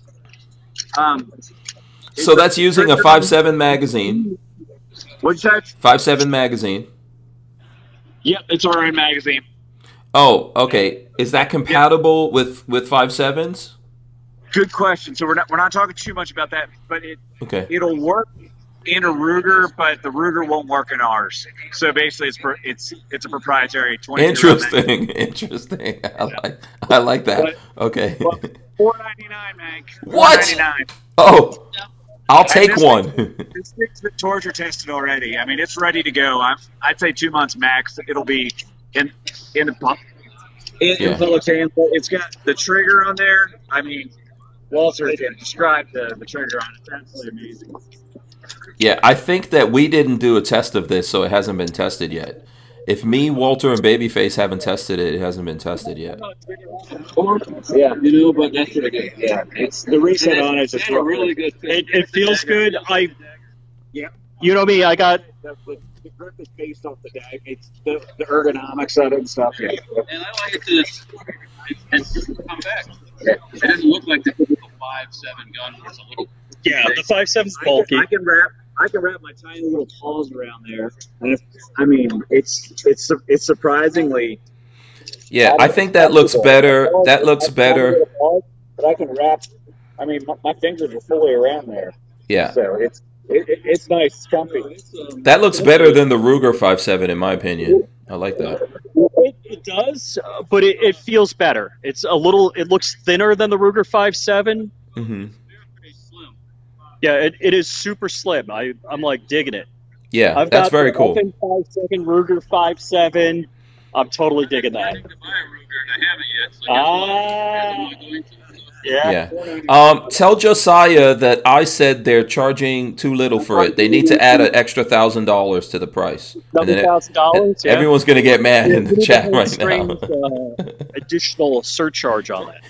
So that's using a 5.7 magazine. What's that? 5.7 magazine. Yep, it's RN magazine. Oh, okay. Is that compatible with 5.7s? Good question. So we're not talking too much about that, but it'll work in a Ruger, but the Ruger won't work in ours. So basically, it's a proprietary 20. Interesting. I like that. Okay. $4.99, Hank. What? $4.99. Oh, I'll take one. This thing's been torture tested already. I mean, it's ready to go. I'd say 2 months max. It'll be in the public hands. It's got the trigger on there. I mean, Walter can describe the trigger on it. It's absolutely amazing. Yeah, I think that we didn't do a test of this, so it hasn't been tested yet. If me, Walter, and Babyface haven't tested it, it hasn't been tested yet. Yeah, but that's pretty good. Yeah, it's the reset on it. It's really good. It feels good. You know me. I got the grip is based off the dag. It's the ergonomics of it and stuff. Yeah. And I like it to come back. It doesn't look like the typical 5.7 gun where it's a little. Yeah, the 5.7's bulky. I can wrap my tiny little paws around there, and it's surprisingly. Yeah, I think that looks better. That looks better. But I can wrap. I mean, my fingers are fully around there. Yeah. So It's nice. It's comfy. That looks better than the Ruger 5.7 in my opinion. I like that. It does, but it feels better. It's a little. It looks thinner than the Ruger 5.7. Mm-hmm. Yeah, it is super slim. I'm like digging it. Yeah, that's very cool. Fn 5.7 Ruger 5.7. I'm totally digging that. Yeah. Tell Josiah that I said they're charging too little for it. They need to add an extra $1,000 to the price. $1,000. Yeah. Everyone's gonna get mad in the chat right now. Additional surcharge on that.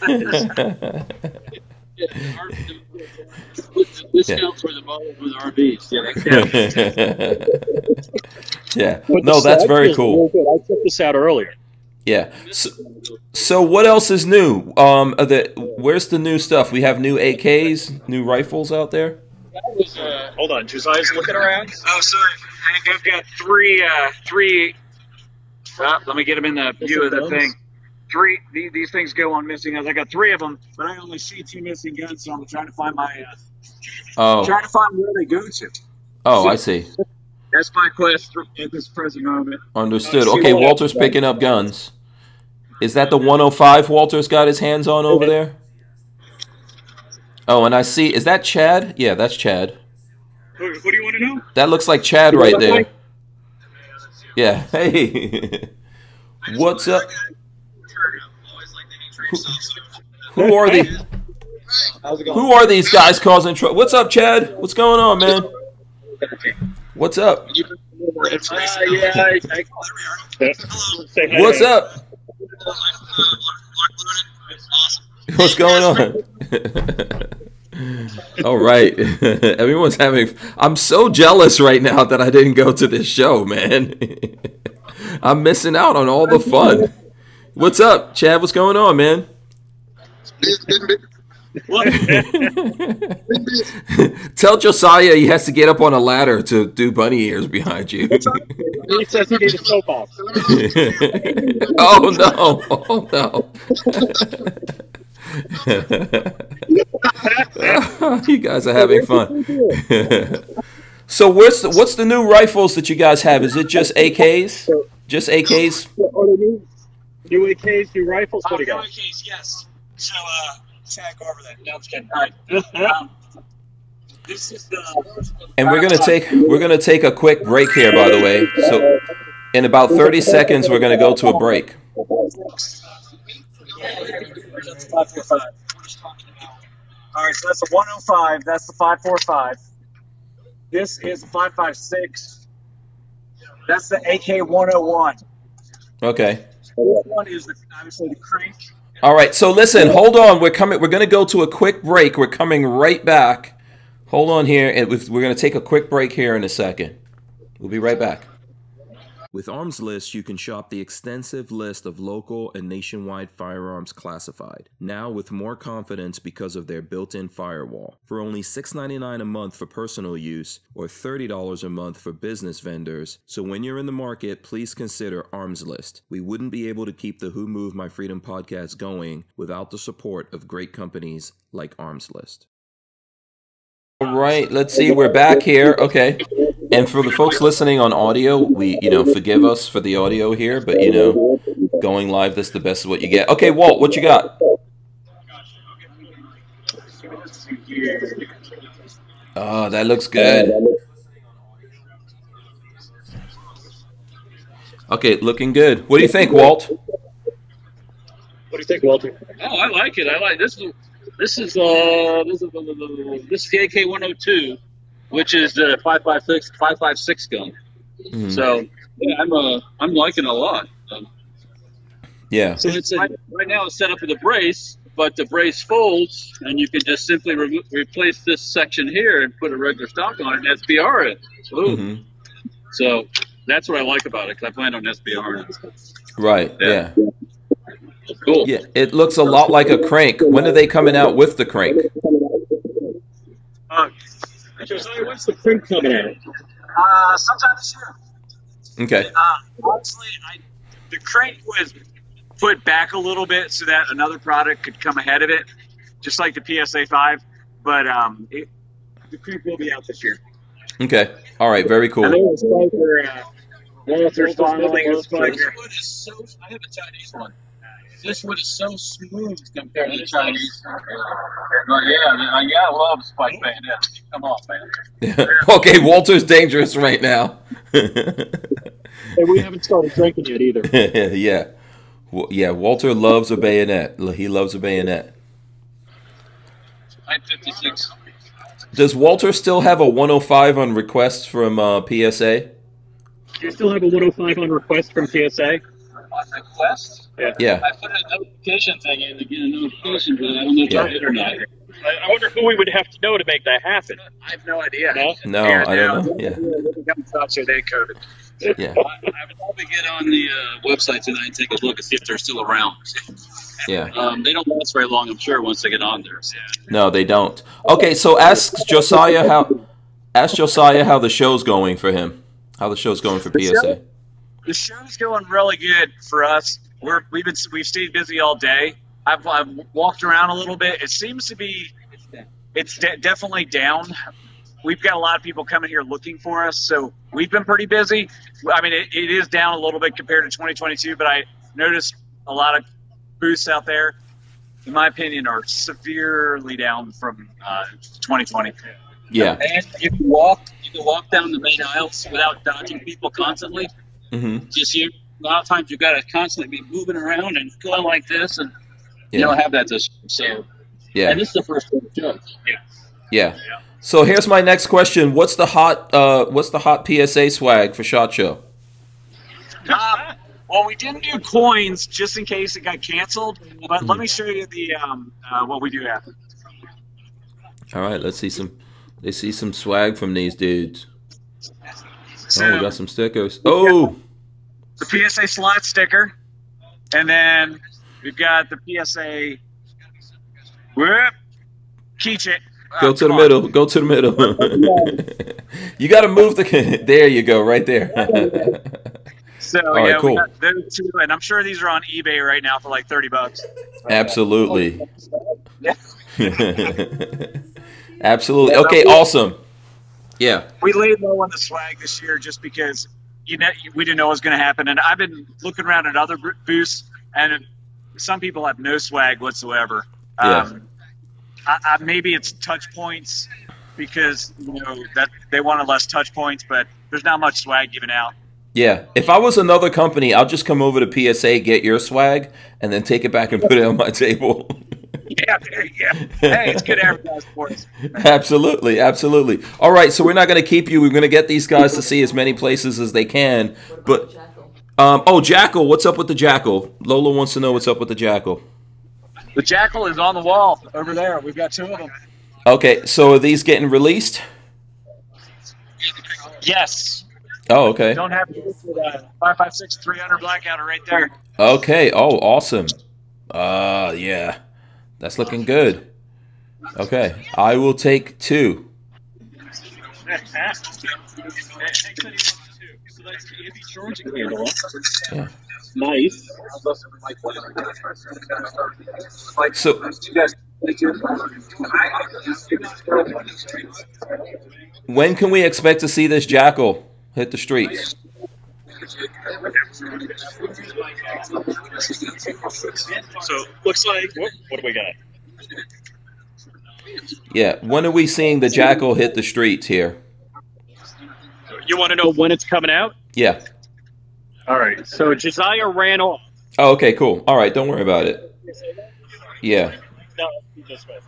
Discount for the models with RVs. Yeah. No, that's very cool. I checked this out earlier. Yeah. So what else is new? Where's the new stuff? We have new AKs, new rifles out there. Hold on, Josiah's looking around. Oh, sorry, Hank. I've got three. Let me get them in the view of the thing. These things go on missing guns. I got 3 of them, but I only see 2 missing guns, so I'm trying to find my. Trying to find where they go to. Oh, I see. That's my quest at this present moment. Understood. Okay, Walter's picking up guns. Is that the 105 Walter's got his hands on over there? Oh, and I see. Is that Chad? Yeah, that's Chad. What do you want to know? That looks like Chad right there. Yeah. Hey. What's up? Who are these? Who are these guys causing trouble? What's up, Chad? What's going on, man? What's up? What's up? What's going on? All right. Everyone's having... I'm so jealous right now that I didn't go to this show, man. I'm missing out on all the fun. What's up, Chad? What's going on, man? Tell Josiah he has to get up on a ladder to do bunny ears behind you. He says he needs a soap off. Oh no! Oh no! You guys are having fun. So what's the new rifles that you guys have? Is it just AKs? Just AKs? New AKs, new rifles. What do you got? New AKs, yes. So Chad, go over that. No, I'm just kidding. All right. This is the. And we're gonna take a quick break here, by the way. So in about 30 seconds, we're gonna go to a break. That's the 545. All right, so that's the 105. That's the 545. This is the 556. That's the AK 101. Okay. This one is obviously the crank. All right. So listen, hold on. We're gonna go to a quick break. We're coming right back. Hold on here, and we're gonna take a quick break here in a second. We'll be right back. With Arms List, you can shop the extensive list of local and nationwide firearms classified, now with more confidence because of their built-in firewall. For only $6.99 a month for personal use, or $30 a month for business vendors, so when you're in the market, please consider Arms List. We wouldn't be able to keep the Who Moved My Freedom podcast going without the support of great companies like Arms List. All right, let's see, we're back here. Okay. And for the folks listening on audio, forgive us for the audio here, but, going live, that's the best of what you get. Okay, Walt, what you got? Oh, that looks good. Okay, looking good. What do you think, Walt? What do you think, Walter? Oh, I like it. I like this. This is the AK 102. Which is the 556 gun. Mm-hmm. So yeah, I'm liking it a lot. Yeah. So it's right now it's set up with a brace, but the brace folds, and you can just simply replace this section here and put a regular stock on it and SBR it. Mm-hmm. So that's what I like about it, because I plan on SBR it. Right. Yeah. Cool. Yeah. It looks a lot like a crank. When are they coming out with the crank? Josiah, when's the print coming out? Sometime this year. Okay. Honestly, the crank was put back a little bit so that another product could come ahead of it, just like the PSA 5. But the crank will be out this year. Okay. All right. Very cool. And then the Spiker, Walther's fondling the Spiker. This wood is so. I have a Chinese one. This wood is so smooth compared to the Chinese. I love spike bayonet. Come on, man. Okay, Walter's dangerous right now. And we haven't started drinking yet either. Yeah. Yeah, Walter loves a bayonet. He loves a bayonet. 956. Does Walter still have a 105 on request from PSA? Do you still have a 105 on request from PSA? On request? Yeah. I put a notification thing in to get a notification, but I don't know if I did or not. I wonder who we would have to know to make that happen. I have no idea. No, I don't know. Yeah. Yeah. I would probably get on the website tonight and take a look and see if they're still around. Yeah. They don't last very long, I'm sure, once they get on there. No, they don't. Okay, so ask Josiah how the show's going for him. How the show's going for PSA. The show's going really good for us. We've stayed busy all day. I've walked around a little bit. It seems to be definitely down. We've got a lot of people coming here looking for us, so we've been pretty busy. I mean, it is down a little bit compared to 2022, but I noticed a lot of booths out there, in my opinion, are severely down from 2020. Yeah. And you can walk down the main aisles without dodging people constantly. Mm-hmm. A lot of times you got to constantly be moving around and going like this, and you don't have that. So yeah. And this is the first one to judge. Yeah. So here's my next question: What's the hot PSA swag for SHOT Show? Well, we didn't do coins just in case it got canceled, but let me show you the what we do have. All right, let's see some swag from these dudes. So, we got some stickers. Oh, the PSA slot sticker, and then we've got the PSA keychain. Go to the middle. Go to the middle. You got to move the. There you go, right there. So right, yeah, cool. we got those two, and I'm sure these are on eBay right now for like $30. Absolutely. Absolutely. Okay, awesome. Yeah. We laid low on the swag this year just because we didn't know what was going to happen, and I've been looking around at other booths, and some people have no swag whatsoever. Yeah. Maybe it's touch points because that they wanted less touch points, but there's not much swag given out. Yeah. If I was another company, I'll just come over to PSA, get your swag, and then take it back and put it on my table. Yeah, there you go. Hey, it's good advertising for us. Absolutely, absolutely. All right, so we're not going to keep you. We're going to get these guys to see as many places as they can. But Jackal, what's up with the Jackal? Lola wants to know what's up with the Jackal. The Jackal is on the wall over there. We've got two of them. Okay, so are these getting released? Yes. Oh, okay. Don't have to with 5.56 300 blackout right there. Okay. Oh, awesome. Yeah. That's looking good. Okay. I will take 2. Yeah. Nice. So, when can we expect to see this Jackal hit the streets? So looks like what do we got? Yeah, when are we seeing the Jackal hit the streets here? You want to know when it's coming out? Yeah. All right. So Josiah ran off. Oh, okay, cool. All right, don't worry about it. Yeah. No, this way.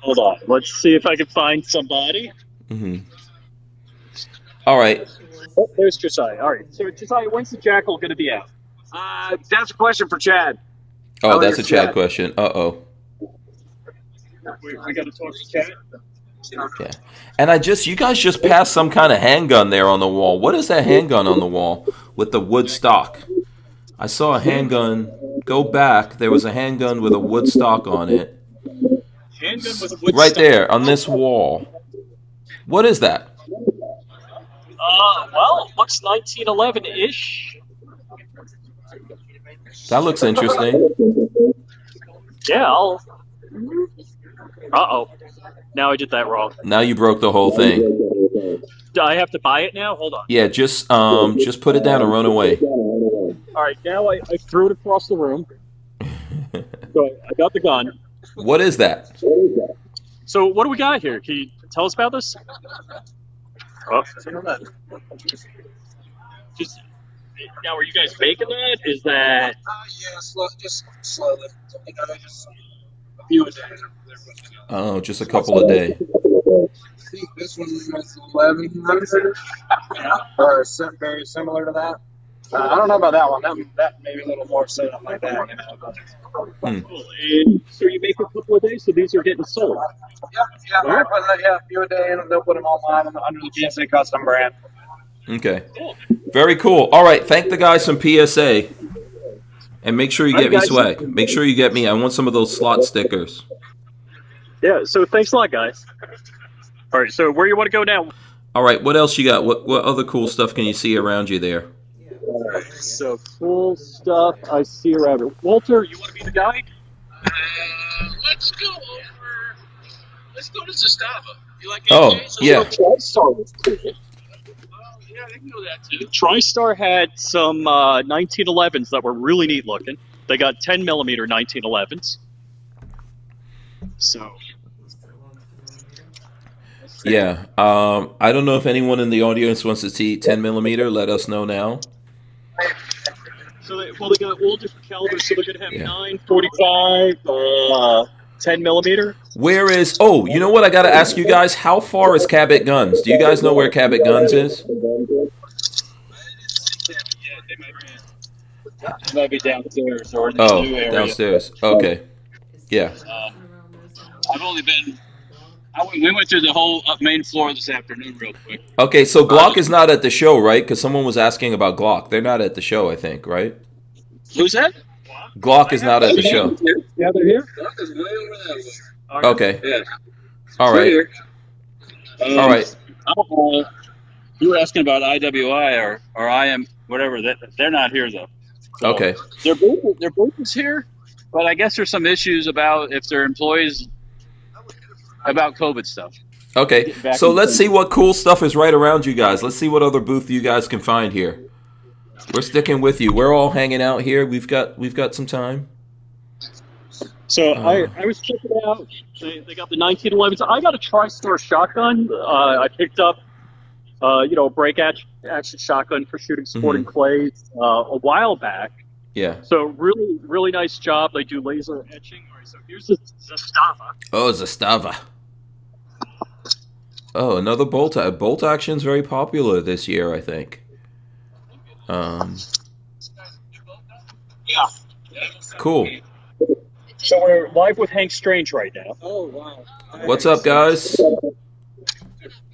Hold on. Let's see if I can find somebody. Mm-hmm. All right. Oh, there's Josiah. All right. So Josiah, when's the Jackal going to be out? That's a question for Chad. Oh, that's a Chad question. Uh-oh. We got to talk to Chad? Yeah. And you guys just passed some kind of handgun there on the wall. What is that handgun on the wall with the wood stock? I saw a handgun. Go back. There was a handgun with a wood stock on it. Handgun with a wood right stock. there on this wall. What is that? Well, it looks 1911-ish. That looks interesting. Yeah, Uh-oh. Now I did that wrong. Now you broke the whole thing. Do I have to buy it now? Hold on. Yeah, just put it down and run away. All right, now I threw it across the room. So I got the gun. What is that? So what do we got here? Can you tell us about this? Oh, just now, are you guys making that? Is that? Yeah, just slowly. You know, just a few a day. Oh, just a couple a day. I think this one was 1100, or very similar to that. I don't know about that one. That maybe a little more set up like that. You know, but. And so you make a couple a day, so these are getting sold. Yeah, a few a day, and they'll put them online under the PSA custom brand. Okay. Very cool. All right, thank the guys from PSA. And make sure you get me swag. Make sure you get me. I want some of those slot stickers. Yeah, so thanks a lot, guys. All right, so where you want to go now? All right, what else you got? What other cool stuff can you see around you there? All right, so cool stuff I see around here. Walter, you want to be the guide? Let's go to Zastava. You like Oh, AJs? yeah. Yeah, they can do that too. TriStar had some 1911s that were really neat looking. They got 10 millimeter 1911s. So. Yeah. I don't know if anyone in the audience wants to see 10 millimeter. Let us know now. So they got all different calibers. So they're going to have 9.45, 10 millimeter. Where is? Oh, you know what? I got to ask you guys. How far is Cabot Guns? Do you guys know where Cabot Guns is? It might be downstairs or in the new area. Downstairs. Okay. Yeah. I've only been. We went through the whole main floor this afternoon real quick. Okay, so Glock is not at the show, right? Because someone was asking about Glock. They're not at the show, I think, right? Who's that? Glock is not at the show. Yeah, they're here. Glock is way over that way. Okay. Yeah. All right. All right. You were asking about IWI or IM, whatever. They're not here, though. So Okay. Their booth is here, but I guess there's some issues about if their employees about COVID stuff. Okay, so let's see what cool stuff is right around you guys. Let's see what other booth you guys can find here. We're sticking with you. We're all hanging out here. We've got some time. So I was checking out. They got the 1911s. I got a TriStar shotgun. I picked up, a break action shotgun for shooting sporting clays a while back. Yeah. So really, really nice job. They do laser etching. All right, so here's the Zastava. Oh, Zastava. Oh, another bolt. Bolt action's very popular this year, I think. Yeah. Cool. So we're live with Hank Strange right now. Oh, wow. What's up, guys?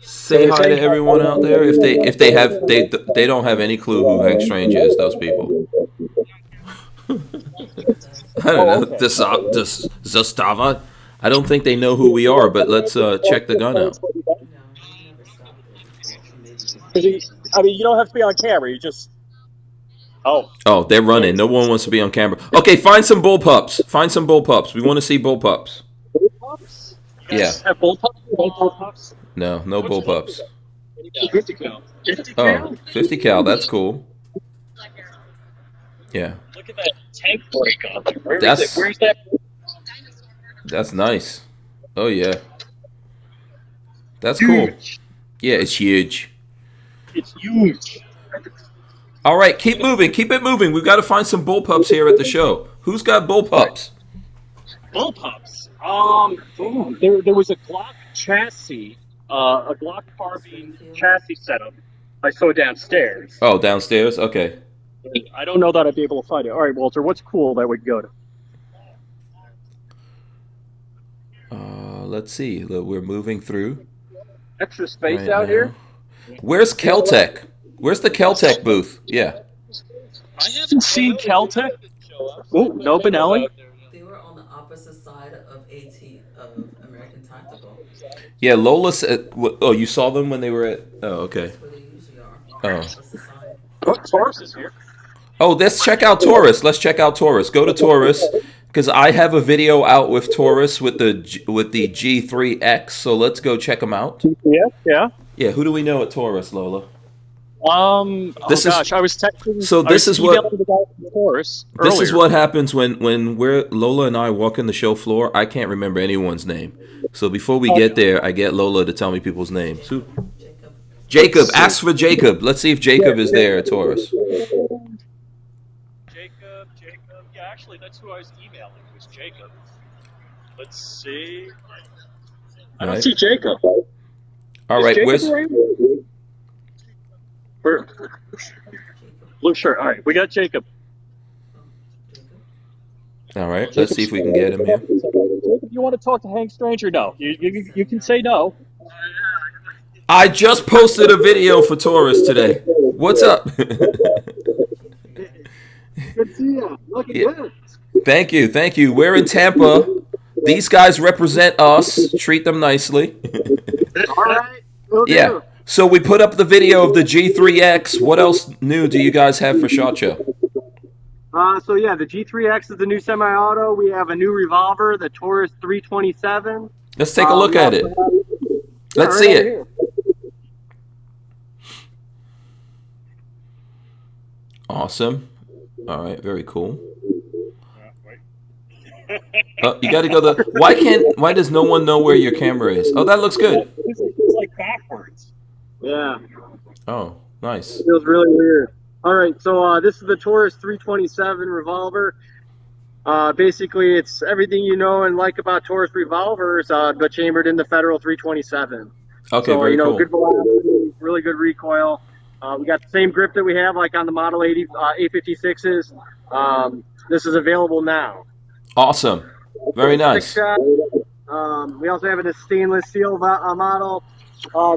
Say hi to everyone out there. If they don't have any clue who Hank Strange is, those people. I don't know. Zastava. I don't think they know who we are, but let's check the gun out. I mean, you don't have to be on camera. You just. Oh, they're running. No one wants to be on camera. Okay, find some bullpups. Find some bullpups. We want to see bullpups. Bullpups? Yeah. Have bullpups? No bullpups. 50 cal. 50 cal? Oh, 50 cal. That's cool. Yeah. Look at that tank break on there. Where's that? That's nice. Oh, yeah. That's cool. Yeah, it's huge. It's huge. All right, keep moving. Keep it moving. We've got to find some bullpups here at the show. Who's got bullpups? Bullpups? There was a Glock chassis, a Glock carbine chassis setup I saw downstairs. Oh, downstairs? Okay. I don't know that I'd be able to find it. All right, Walter, what's cool that we can go to? Let's see. We're moving through. Extra space out here? Where's Keltec? Where's the Keltec booth? Yeah. I haven't seen Keltec. Oh, no Benelli. They were on the opposite side of American Tactical. Yeah, Lola said. Oh, you saw them when they were at. Oh, okay. That's where they usually are. Oh. Taurus is here. Oh, let's check out Taurus. Let's check out Taurus. Go to Taurus because I have a video out with Taurus with the G3X. So let's go check them out. Yeah. Yeah, who do we know at Taurus, Lola? I was texting. So this is what the guy from Taurus this earlier. is what happens when Lola and I walk in the show floor. I can't remember anyone's name. So before we get there, I get Lola to tell me people's names. Who? Jacob. Ask for Jacob. Let's see if Jacob is there at Taurus. Jacob. Yeah, actually, that's who I was emailing. Was Jacob. Let's see. I don't see Jacob. All right, where's? Blue shirt. All right, we got Jacob. All right, let's see if we can get him here. Jacob, you want to talk to Hank Strange or no? You can say no. I just posted a video for Taurus today. What's up? Good to see you. Looking good. Thank you. We're in Tampa. These guys represent us. Treat them nicely. All right. Yeah. Do. So we put up the video of the G3X. What else new do you guys have for SHOT Show? So yeah, the G3X is the new semi-auto. We have a new revolver, the Taurus 327. Let's take a look at it. Let's see it. Awesome. All right, very cool. You got to go the. Why does no one know where your camera is? Oh, that looks good. It's like backwards. Yeah. Oh, nice. It feels really weird. All right, so this is the Taurus 327 revolver. Basically, it's everything you know and like about Taurus revolvers, but chambered in the Federal 327. Okay, so, very cool. Good velocity, really good recoil. We got the same grip that we have like on the Model 80 856s. This is available now. Awesome. Very nice. We also have a stainless steel model.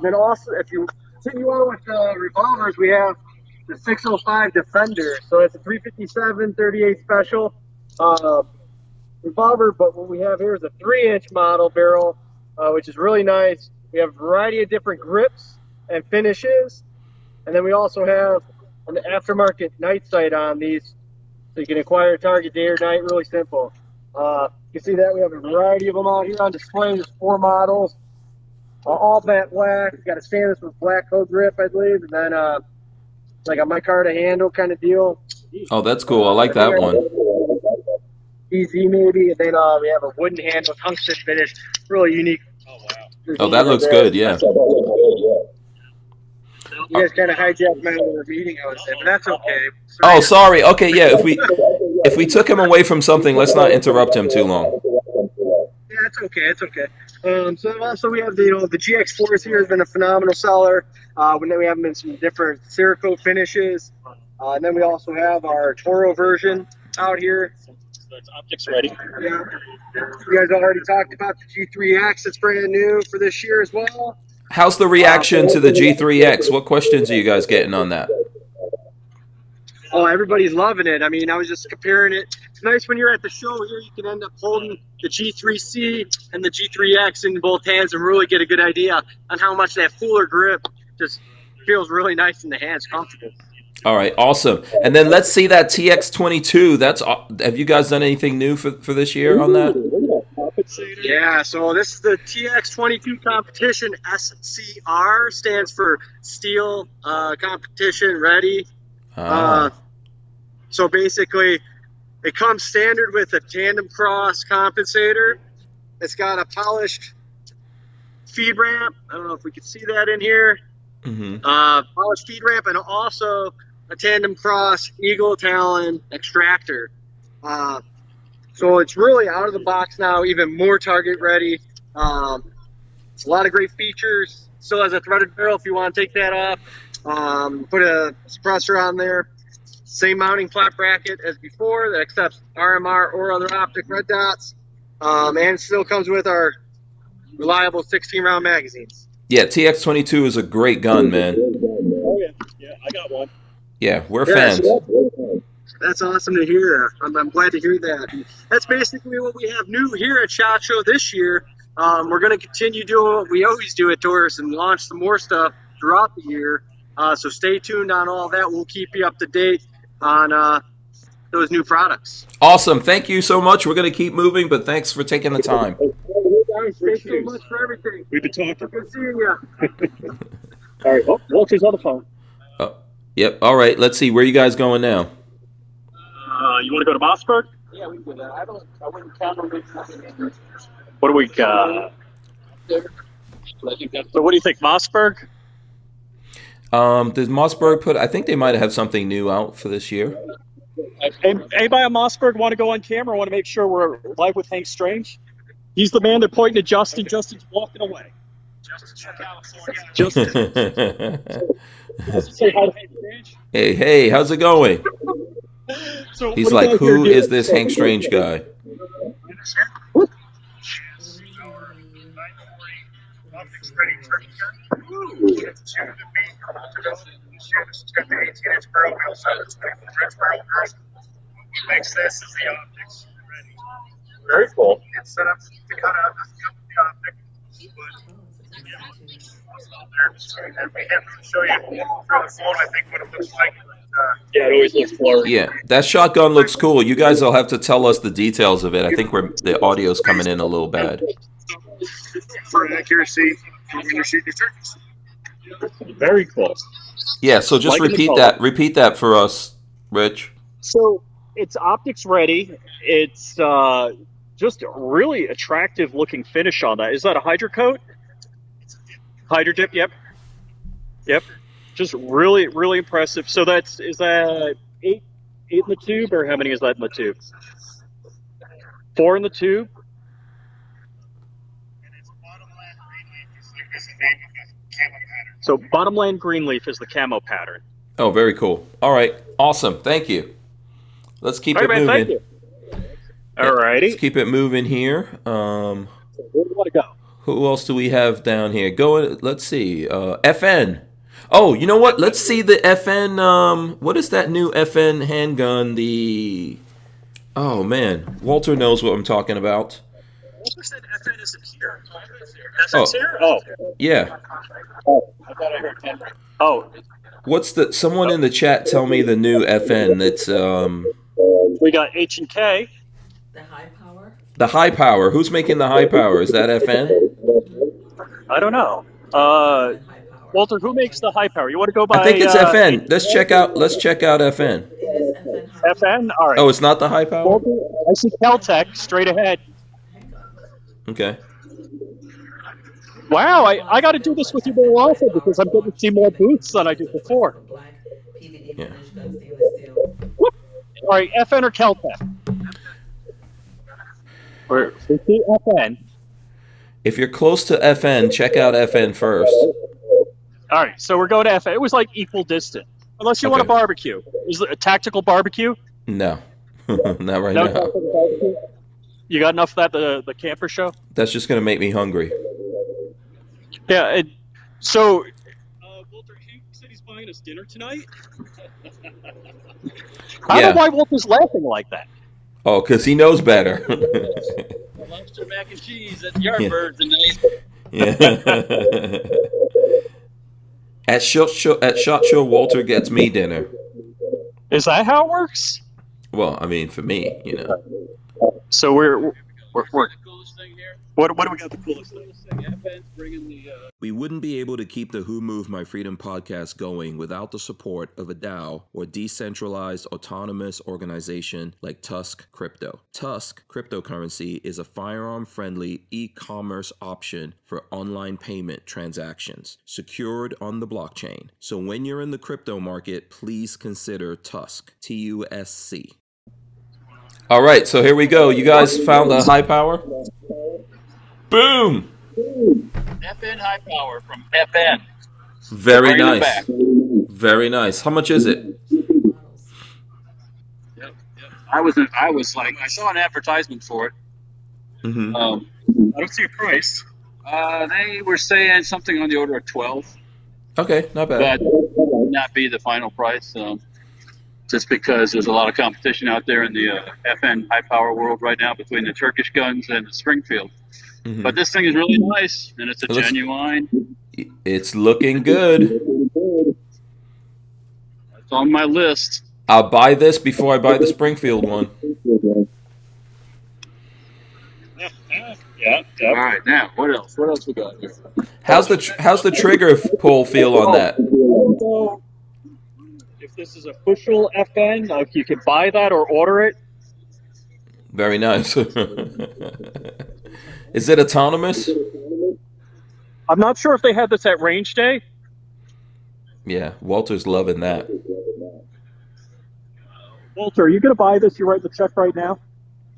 Then also, if you continue on with the revolvers, we have the 605 Defender. So it's a 357 38 special revolver, but what we have here is a 3-inch model barrel, which is really nice. We have a variety of different grips and finishes, and then we also have an aftermarket night sight on these, so you can acquire a target day or night. Really simple. You can see that we have a variety of them out here on display. There's 4 models, all matte black. We've got a stainless with black code grip, I believe, and then like a micarta handle kind of deal. Oh, that's cool. I like that one. Easy maybe, and then we have a wooden handle with tungsten finish. Really unique. Oh wow. Oh, that looks good. Yeah. You guys kind of hijacked my other meeting, I would say, but that's okay. Oh, sorry. Okay, yeah. If we took him away from something, let's not interrupt him too long. Yeah, it's okay. It's okay. So also we have the GX4s here has been a phenomenal seller. We have them in some different Cerakote finishes, and then we also have our Toro version out here. So it's optics ready. Yeah. You guys already talked about the G3X. It's brand new for this year as well. How's the reaction to the G3X? What questions are you guys getting on that? Oh, everybody's loving it. I mean, I was just comparing it. It's nice when you're at the show here, you can end up holding the G3C and the G3X in both hands and really get a good idea on how much that fuller grip just feels really nice in the hands, comfortable. All right, awesome. And then let's see that TX22. Have you guys done anything new for this year on that? Yeah, so this is the Tx22 Competition Scr. Stands for Steel Competition Ready. So basically, it comes standard with a tandem cross compensator. It's got a polished feed ramp. I don't know if we can see that in here. Polished feed ramp, and also a tandem cross Eagle Talon extractor. So it's really out of the box now, even more target ready. It's a lot of great features. Still has a threaded barrel if you want to take that off. Put a suppressor on there. Same mounting flat bracket as before that accepts RMR or other optic red dots. And it still comes with our reliable 16-round magazines. Yeah, TX22 is a great gun, man. Oh, yeah, I got one. Yeah, we're fans. That's awesome to hear. I'm glad to hear that. That's basically what we have new here at SHOT Show this year. We're going to continue doing what we always do at Taurus and launch some more stuff throughout the year. So stay tuned on all that. We'll keep you up to date on those new products. Awesome. Thank you so much. We're going to keep moving, but thanks for taking the time. Thanks so much for everything. We've been talking. Good seeing you. All right. Oh, Walter's on the phone. Yep. All right. Let's see. Where are you guys going now? You want to go to Mossberg? Yeah, we can do that. I wouldn't count on it. What do we got? So what do you think, Mossberg? Does Mossberg put? I think they might have something new out for this year. Anybody on Mossberg want to go on camera? Want to make sure we're live with Hank Strange? He's the man. They're pointing to Justin. Justin's walking away. Justin's from California. Justin. Say hi to Hank Strange. Hey, how's it going? So he's like, who is this Hank Strange guy? Makes this is the optics ready. Very cool. It's set up to cut out the optic, and we have to show you through the phone, I think, what it looks like. Yeah, it always looks blurry. Yeah, that shotgun looks cool. You guys will have to tell us the details of it. I think the audio's coming in a little bad. For accuracy, when you're shooting your turkeys. Very cool. Yeah, so just repeat that for us, Rich. So it's optics ready. It's just a really attractive looking finish on that. Is that a Hydra coat? Hydra dip, yep. Just really, really impressive. So is that eight in the tube, or how many is that in the tube? 4 in the tube. So bottomland greenleaf is the camo pattern. Oh, very cool. All right, awesome. Thank you. Let's keep it moving. Thank you. All righty. Let's keep it moving here. Where do you want to go? Who else do we have down here? Let's see. FN. Oh, you know what? Let's see the FN. What is that new FN handgun? Oh man, Walter knows what I'm talking about. Walter said FN isn't here. FN's here? Oh. Yeah. Oh, I thought I heard Henry. Oh. Someone in the chat tell me the new FN that's We got H&K. The high power? The high power. Who's making the high power? Is that FN? I don't know. Walter, who makes the high power? You want to go by? I think it's FN. Let's check out FN. It is FN. FN? All right. Oh, it's not the high power? Walter, I see Caltech straight ahead. Okay. Wow, I got to do this with you more often because I'm getting to see more booths than I did before. Yeah. All right, FN or Caltech? We see FN. If you're close to FN, check out FN first. All right, so we're going to FN. It was like equal distant. Unless you want a barbecue. Is it a tactical barbecue? No. Not right now. You got enough of that, the camper show? That's just going to make me hungry. Yeah, so Walter, he said he's buying us dinner tonight? I don't know why Walter's laughing like that. Oh, because he knows better. Lobster mac and cheese at Yardbird tonight. Yeah. At SHOT Show, Walter gets me dinner. Is that how it works? Well, I mean, for me, you know. So we're what do we got the coolest thing? We wouldn't be able to keep the Who Moved My Freedom podcast going without the support of a DAO, or decentralized autonomous organization like TUSC Crypto. TUSC cryptocurrency is a firearm-friendly e-commerce option for online payment transactions, secured on the blockchain. So when you're in the crypto market, please consider TUSC, TUSC. All right, so here we go. You guys found the high power? Boom! FN high power from FN. Very nice. Very nice. How much is it? Yep. I was like, I saw an advertisement for it. Mm-hmm. I don't see a price. They were saying something on the order of 12. Okay, not bad. But that would not be the final price. Just because there's a lot of competition out there in the FN high power world right now between the Turkish guns and the Springfield. Mm-hmm. But this thing is really nice, and it's a genuine. It's looking good. It's on my list. I'll buy this before I buy the Springfield one. Yeah. All right, now what else? What else we got here? How's the trigger pull feel on that? If this is official FN, you can buy that or order it. Very nice. Is it autonomous? I'm not sure if they had this at range day. Yeah, Walter's loving that. Walter, are you going to buy this? You write the check right now?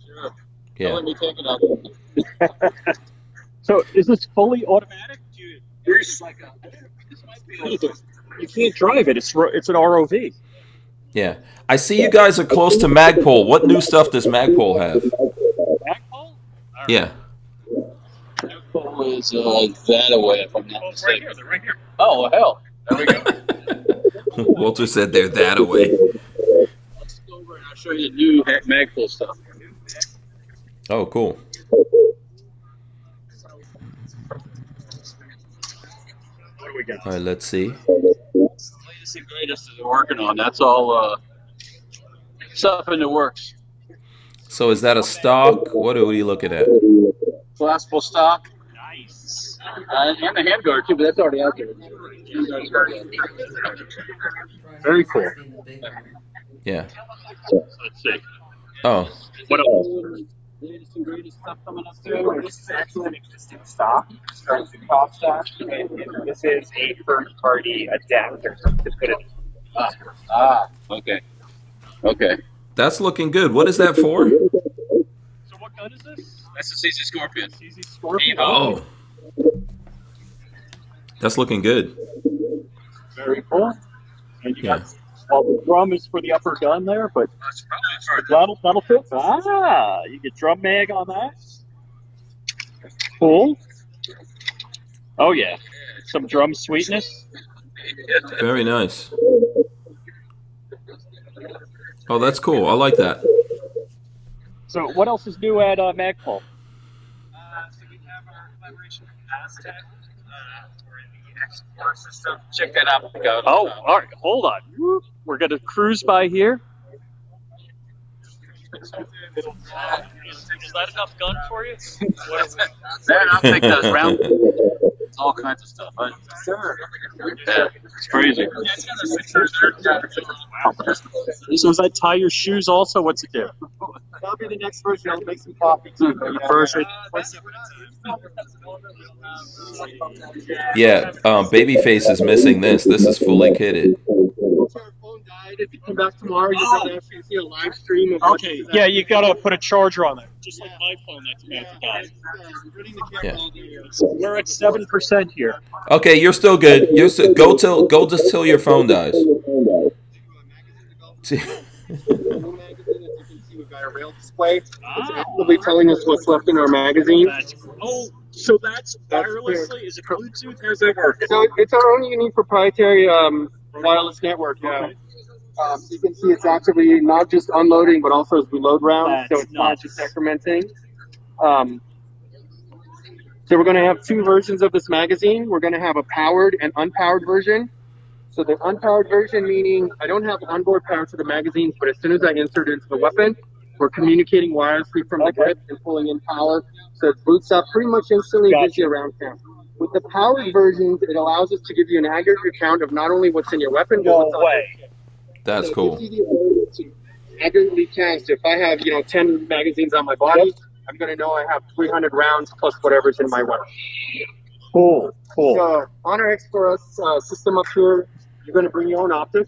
Sure. Yeah. Let me take it out. So, is this fully automatic? Here's like a. This might be You can't drive it. It's an ROV. Yeah. I see you guys are close to Magpul. What new stuff does Magpul have? Magpul? Yeah. Magpul is that away, if I'm not mistaken. Right here. Oh, hell. There we go. Walter said they're that away. Let's go over and I'll show you the new Magpul stuff. Oh, cool. What do we got? All right, let's see. Latest and greatest is working on. That's all stuff in the works. So is that a stock? What are you looking at? Collapsible stock. Nice. And the handguard, too, but that's already out there. Very cool. Yeah. Let's see. Oh. What else? Latest and greatest stuff coming up too. This is actually an existing stock. Starts to cost stock. And this is a third-party adapter to put it. Okay. Okay. That's looking good. What is that for? So what gun is this? That's the CZ Scorpion. CZ Scorpion. Oh. That's looking good. Very cool. And you Yeah. got, well, the drum is for the upper gun there, but that'll fit. Ah, you get drum mag on that. Cool. Oh yeah, some drum sweetness. Very nice. Oh, that's cool. I like that. So what else is new at Magpul? So we have our collaboration with Aztec for the export system. Check that out. Oh, all right. Hold on. We're gonna cruise by here. Is that enough gun for you? I'll take those round. It's all kinds of stuff. Sure. Yeah, it's crazy. So does that tie your shoes also? What's it do? That'll be the next version. I'll make some coffee too. Version. Yeah, Babyface is missing this. This is fully kitted. If you come back tomorrow, you're going to actually see a live stream of Okay, yeah, you gotta put a charger on there. Just like my phone that's about to die. Yeah. We're at 7% here. Okay, you're still good. You're still, go just till your phone dies. We've got a rail display. It's actively telling us what's left in our magazine. So that's wirelessly? Is it Bluetooth? How's that work? So it's our own unique proprietary wireless network. Yeah. You can see it's actively not just unloading, but also as we load rounds. So it's not just decrementing. So we're going to have two versions of this magazine. We're going to have a powered and unpowered version. So the unpowered version, meaning I don't have onboard power to the magazines, but as soon as I insert it into the weapon, we're communicating wirelessly from the grip and pulling in power. So it boots up pretty much instantly and gives you a round count. With the powered versions, it allows us to give you an aggregate count of not only what's in your weapon, but what's on your weapon. That's So cool. it gives you the ability to aggregately count. So if I have, 10 magazines on my body, I'm going to know I have 300 rounds plus whatever's in my weapon. Cool. So on our X4S system up here, you're going to bring your own optic.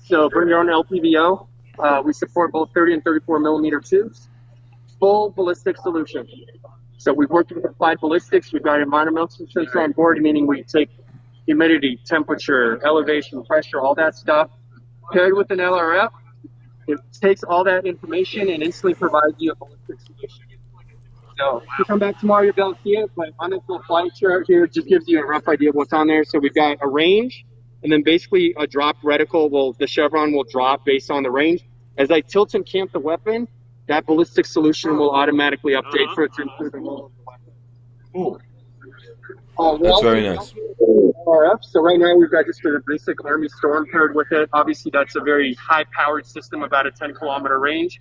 So bring your own LPVO. We support both 30 and 34 millimeter tubes. Full ballistic solution. So we've worked with applied ballistics. We've got an environmental sensor on board, meaning we take humidity, temperature, elevation, pressure, all that stuff. Paired with an LRF, it takes all that information and instantly provides you a ballistic solution. So if you come back tomorrow, you'll be able to see it, but on this little flight chart here, it just gives you a rough idea of what's on there. So we've got a range, and then basically a dropped reticle. The chevron will drop based on the range. As I tilt and camp the weapon, that ballistic solution will automatically update for it to include the role of the weapon. Cool. That's very nice. RF. So right now we've got just a basic Army Storm paired with it. Obviously that's a very high-powered system, about a 10-kilometer range.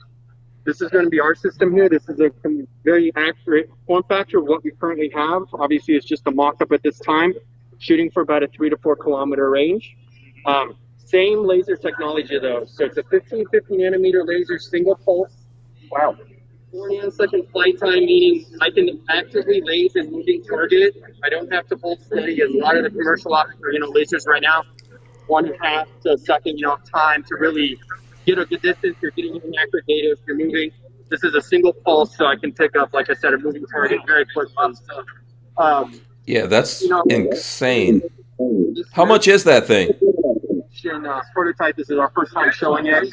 This is going to be our system here. This is a very accurate form factor of what we currently have. Obviously, it's just a mock-up at this time, shooting for about a 3 to 4 kilometer range. Same laser technology though. So it's a 1550 nanometer laser single pulse. Wow. 4 nanosecond flight time, meaning I can actively laser a moving target. I don't have to hold steady as a lot of the commercial lasers right now. 1.5 to a second, time to really get a good distance. You're getting inaccurate data if you're moving. This is a single pulse, so I can pick up, like I said, a moving target very quickly. Yeah, that's insane. How much is that thing? Prototype. This is our first time showing it.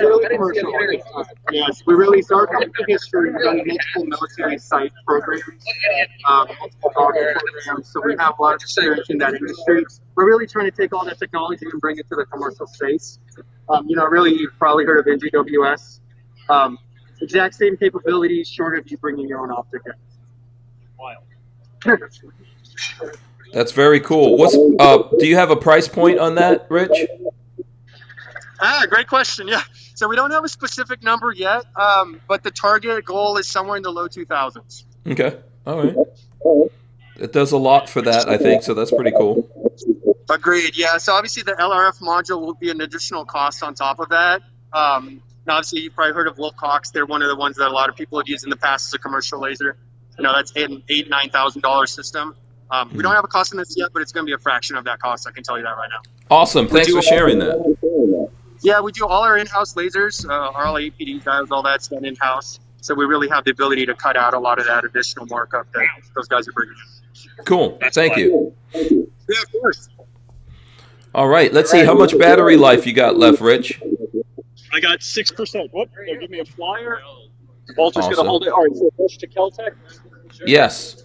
Really commercial. Yes, we released our company history. We've done multiple military site programs, multiple Dagger programs, so we have a lot of experience in that industry. We're really trying to take all that technology and bring it to the commercial space. Really, you've probably heard of NGWS. Exact same capabilities, short of you bringing your own optic in. Wild. That's very cool. Do you have a price point on that, Rich? Great question. Yeah. So we don't have a specific number yet, but the target goal is somewhere in the low 2000s. Okay. All right. It does a lot for that, I think, so that's pretty cool. Agreed. Yeah. So obviously the LRF module will be an additional cost on top of that. Now obviously you've probably heard of Wilcox. They're one of the ones that a lot of people have used in the past as a commercial laser. That's an $8,000-9,000 system. We don't have a cost on this yet, but it's going to be a fraction of that cost. I can tell you that right now. Awesome. Thanks for sharing that. Yeah, we do all our in-house lasers, all APD guys, all that's done in-house. So we really have the ability to cut out a lot of that additional markup that those guys are bringing in. Cool. Thank you. Yeah, of course. All right. Let's see how much battery life you got left, Rich. I got 6%. What? They'll give me a flyer. Walter's going to hold it. All right, so push to Kel-Tec? Yes.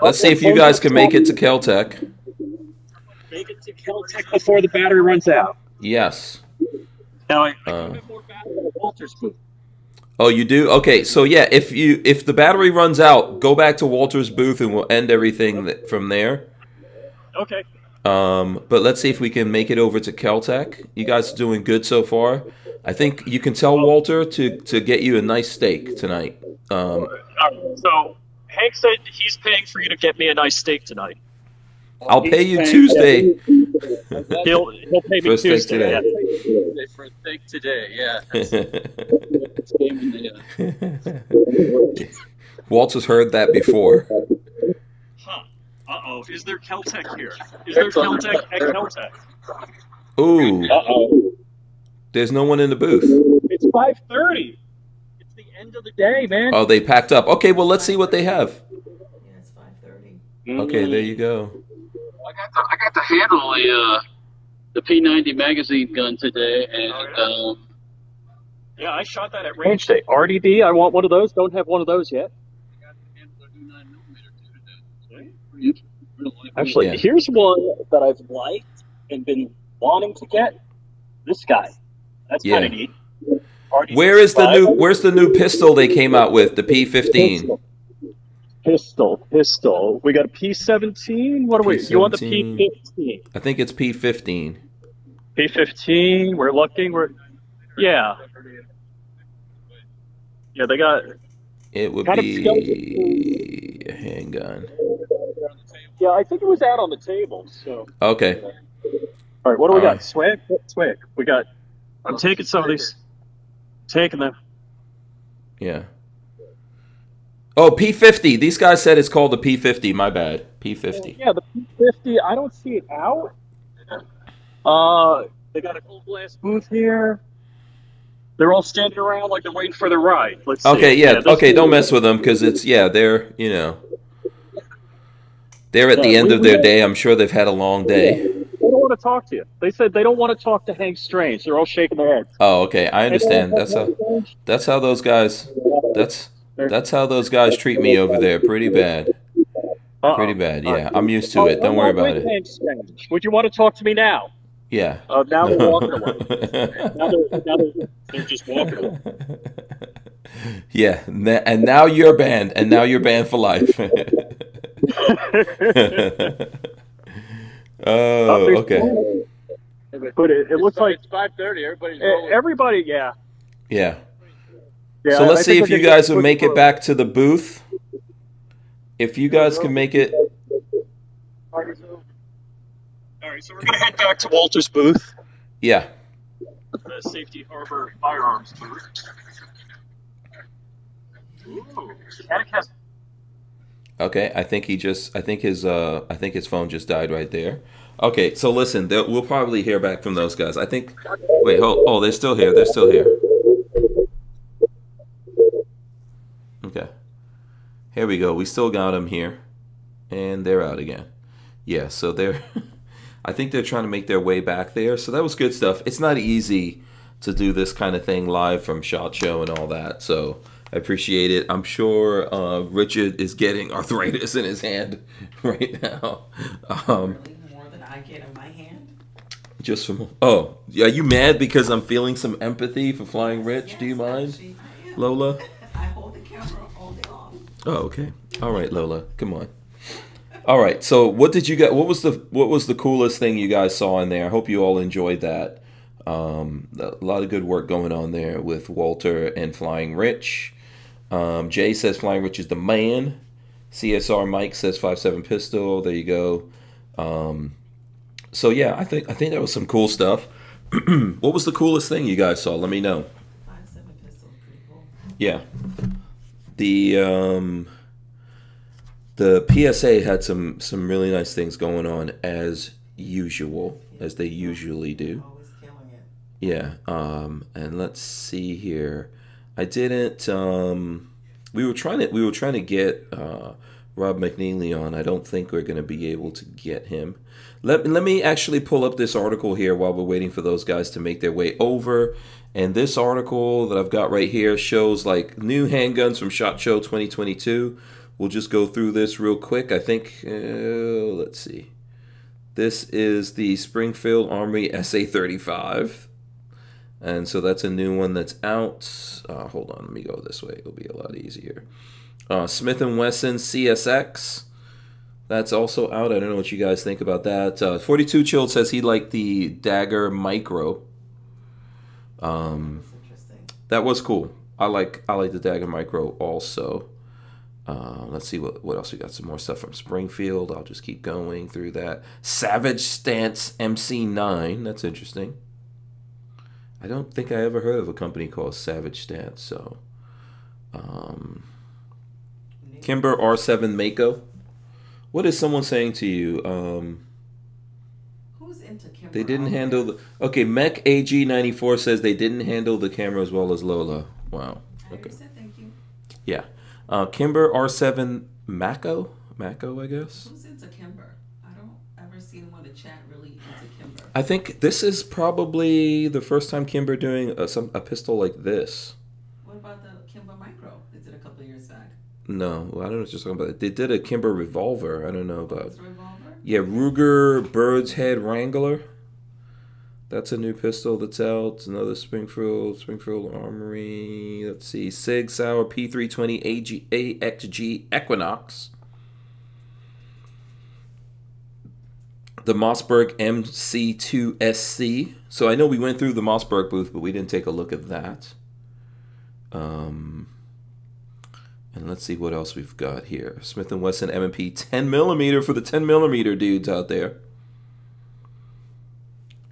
Let's see if you guys can make it to Kel-Tec. Make it to Kel-Tec before the battery runs out. Yes. Now I got a bit more battery at Walter's booth. Oh, you do? Okay, so yeah, if the battery runs out, go back to Walter's booth and we'll end everything from there. Okay. But let's see if we can make it over to Kel-Tec. You guys are doing good so far. I think you can tell Walter to get you a nice steak tonight. So Hank said he's paying for you to get me a nice steak tonight. I'll pay you Tuesday. He'll pay me Tuesday. Yeah. For a steak today, yeah. Walter's heard that before. Huh. Uh-oh. Is there Kel-Tec here? Is there Kel-Tec at Kel-Tec? Ooh. Uh-oh. There's no one in the booth. It's 5:30. It's the end of the day, man. Oh, they packed up. Okay, well, let's see what they have. Yeah, it's 5:30. Okay, there you go. I got to handle the P90 magazine gun today, and yeah, I shot that at range day. RDD, I want one of those. Don't have one of those yet. Actually, here's one that I've liked and been wanting to get. This guy. That's kind of neat. Where's the new pistol they came out with? The P15. Pistol. We got a P17. What are we? You want the P15? I think it's P15. P15. We're looking. Yeah. Yeah, they got. It would be a handgun. Yeah, I think it was out on the table. So. Okay. All right. What do we got? Swag. We got. I'm taking some of these. Taking them. Yeah. Oh, P50. These guys said it's called the P50. My bad. P50. Yeah, the P50. I don't see it out. They got a gold glass booth here. They're all standing around like they're waiting for the ride. Let's see. Okay, yeah. Okay, don't mess with them because it's, they're, they're at the end of their day. I'm sure they've had a long day. They don't want to talk to you. They said they don't want to talk to Hank Strange. They're all shaking their heads. Oh, okay. I understand. That's how those guys. That's how those guys treat me over there. Pretty bad. Pretty bad. Yeah, I'm used to it. Don't worry about it. Hank Strange. Would you want to talk to me now? Yeah. Now they're walking away. now they're just walking away. Yeah, and now you're banned, and now you're banned for life. Oh, okay. There but it looks like it's 5:30. Everybody's everybody. Yeah. Yeah. Yeah. So let's I see think if you guys will make it back to the booth. If you guys can make it. All right, so we're gonna head back to Walter's booth. Yeah. The Safety Harbor Firearms booth. Ooh, Attic has. Okay, I think his phone just died right there. Okay, so listen, we'll probably hear back from those guys. I think. Wait, oh, they're still here. They're still here. Okay. Here we go. We still got them here, and they're out again. Yeah, so they're. I think they're trying to make their way back there. So that was good stuff. It's not easy to do this kind of thing live from SHOT Show and all that. So I appreciate it. I'm sure Richard is getting arthritis in his hand right now. Really more than I get in my hand. Just from oh, are you mad because I'm feeling some empathy for Flying Rich? Yes, Do you mind, actually, Lola? I hold the camera all day long. Oh, okay. All right, Lola, come on. All right. So, what did you get? What was the coolest thing you guys saw in there? I hope you all enjoyed that. A lot of good work going on there with Walter and Flying Rich. Jay says Flying Rich is the man. CSR Mike says 5.7 pistol. There you go. So yeah, I think that was some cool stuff. What was the coolest thing you guys saw? Let me know. 5.7 pistol, pretty cool. Yeah. The PSA had some really nice things going on as usual, as they usually do. Always killing it. Yeah. And let's see here. I didn't. We were trying to get Rob McNeely on. I don't think we're going to be able to get him. Let me actually pull up this article here while we're waiting for those guys to make their way over. And this article that I've got right here shows like new handguns from SHOT Show 2022. We'll just go through this real quick. I think, let's see. This is the Springfield Armory SA35. And so that's a new one that's out. Hold on, let me go this way. It'll be a lot easier. Smith & Wesson Csx. That's also out. I don't know what you guys think about that. 42 Chilled says he liked the Dagger Micro. That was cool. I like the Dagger Micro also. Let's see what else we got. Some more stuff from Springfield. I'll just keep going through that. Savage Stance MC9. That's interesting. I don't think I ever heard of a company called Savage Stance. So, Kimber R7 Mako. What is someone saying to you? Who's into Kimber? They didn't handle the. Okay, Mech AG94 says they didn't handle the camera as well as Lola. Wow. Okay. Thank you. Yeah. Kimber R7 Mako, I guess. Who's into Kimber? I don't ever see anyone in the chat really into Kimber. I think this is probably the first time Kimber doing a pistol like this. What about the Kimber Micro? They did a couple of years back. No, I don't know what you're talking about. They did a Kimber Revolver. I don't know about. Revolver? Yeah, Ruger Bird's Head Wrangler. That's a new pistol that's out. Another Springfield Armory. Let's see. Sig Sauer P320 AXG Equinox. The Mossberg MC2SC. So I know we went through the Mossberg booth, but we didn't take a look at that. And let's see what else we've got here. Smith & Wesson M&P 10mm for the 10mm dudes out there.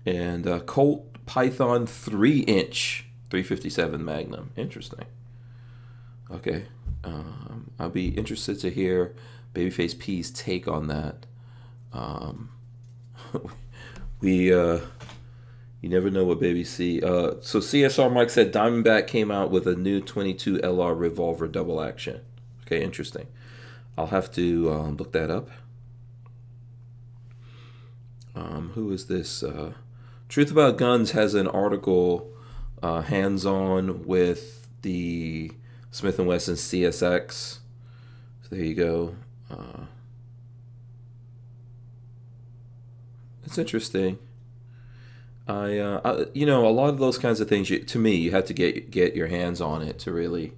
And Colt Python 3-inch 357 Magnum. Interesting. Okay. I'll be interested to hear Babyface P's take on that. You never know what Baby C. So CSR Mike said Diamondback came out with a new 22 LR revolver double action. Okay, interesting. I'll have to look that up. Who is this? Truth About Guns has an article hands-on with the Smith & Wesson CSX. So there you go. It's interesting. I you know, a lot of those kinds of things, to me, you have to get your hands on it to really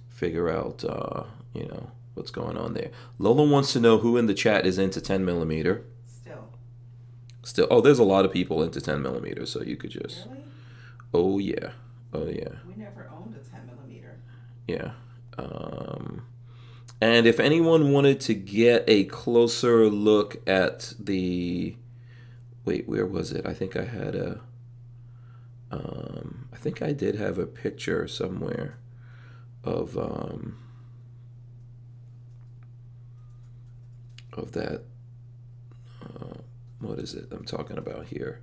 figure out, you know, what's going on there. Lola wants to know who in the chat is into 10mm. Still. Still, oh, there's a lot of people into 10 millimeter, so you could just. Really? Oh yeah, oh yeah. We never owned a 10 millimeter. Yeah. And if anyone wanted to get a closer look at the, wait, where was it? I think I had a, I think I did have a picture somewhere of that. What is it I'm talking about here?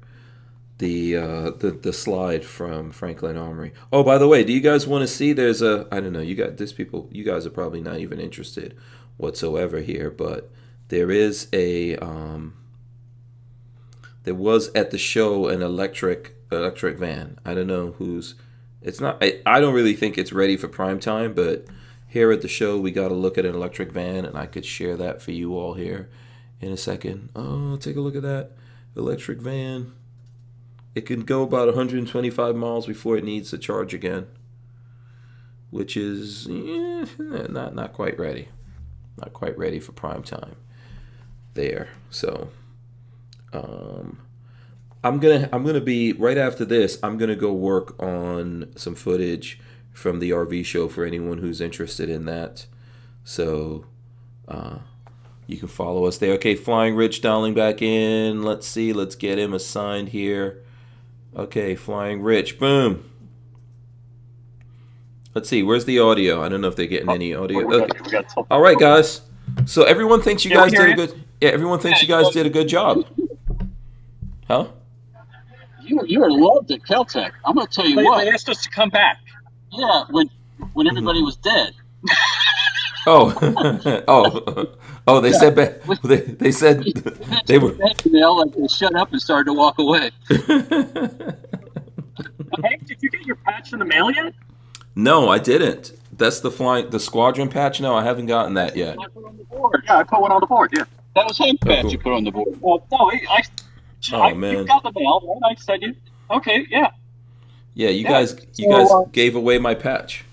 The slide from Franklin Armory. Oh, by the way, do you guys want to see? There's a, I don't know, you got this people. You guys are probably not even interested whatsoever here, but there is a there was at the show an electric van. I don't know who's. It's not. I don't really think it's ready for prime time, but here at the show we got to look at an electric van, and I could share that for you all here in a second. Oh, take a look at that electric van. It can go about 125 miles before it needs to charge again, which is not quite ready. Not quite ready for prime time there. So I'm gonna be right after this. I'm gonna go work on some footage from the RV show for anyone who's interested in that. So you can follow us there. Okay, Flying Rich dialing back in. Let's see. Let's get him assigned here. Okay, Flying Rich. Boom. Let's see. Where's the audio? I don't know if they're getting any audio. Okay. All right, guys. So everyone thinks you guys did a good. Yeah, everyone thinks you guys did a good job. Huh? You were loved at Caltech. I'm going to tell you what. They asked us to come back. Yeah, when everybody was dead. Oh, they said they said they were. They shut up and started to walk away. Hank, did you get your patch in the mail yet? No, I didn't. That's the squadron patch. No, I haven't gotten that yet. I put on the board. Yeah, I put one on the board. Yeah, that was Hank's patch cool. You put on the board. Well, no, man, you got the mail, right? I said you. Okay, yeah. Yeah, you guys gave away my patch.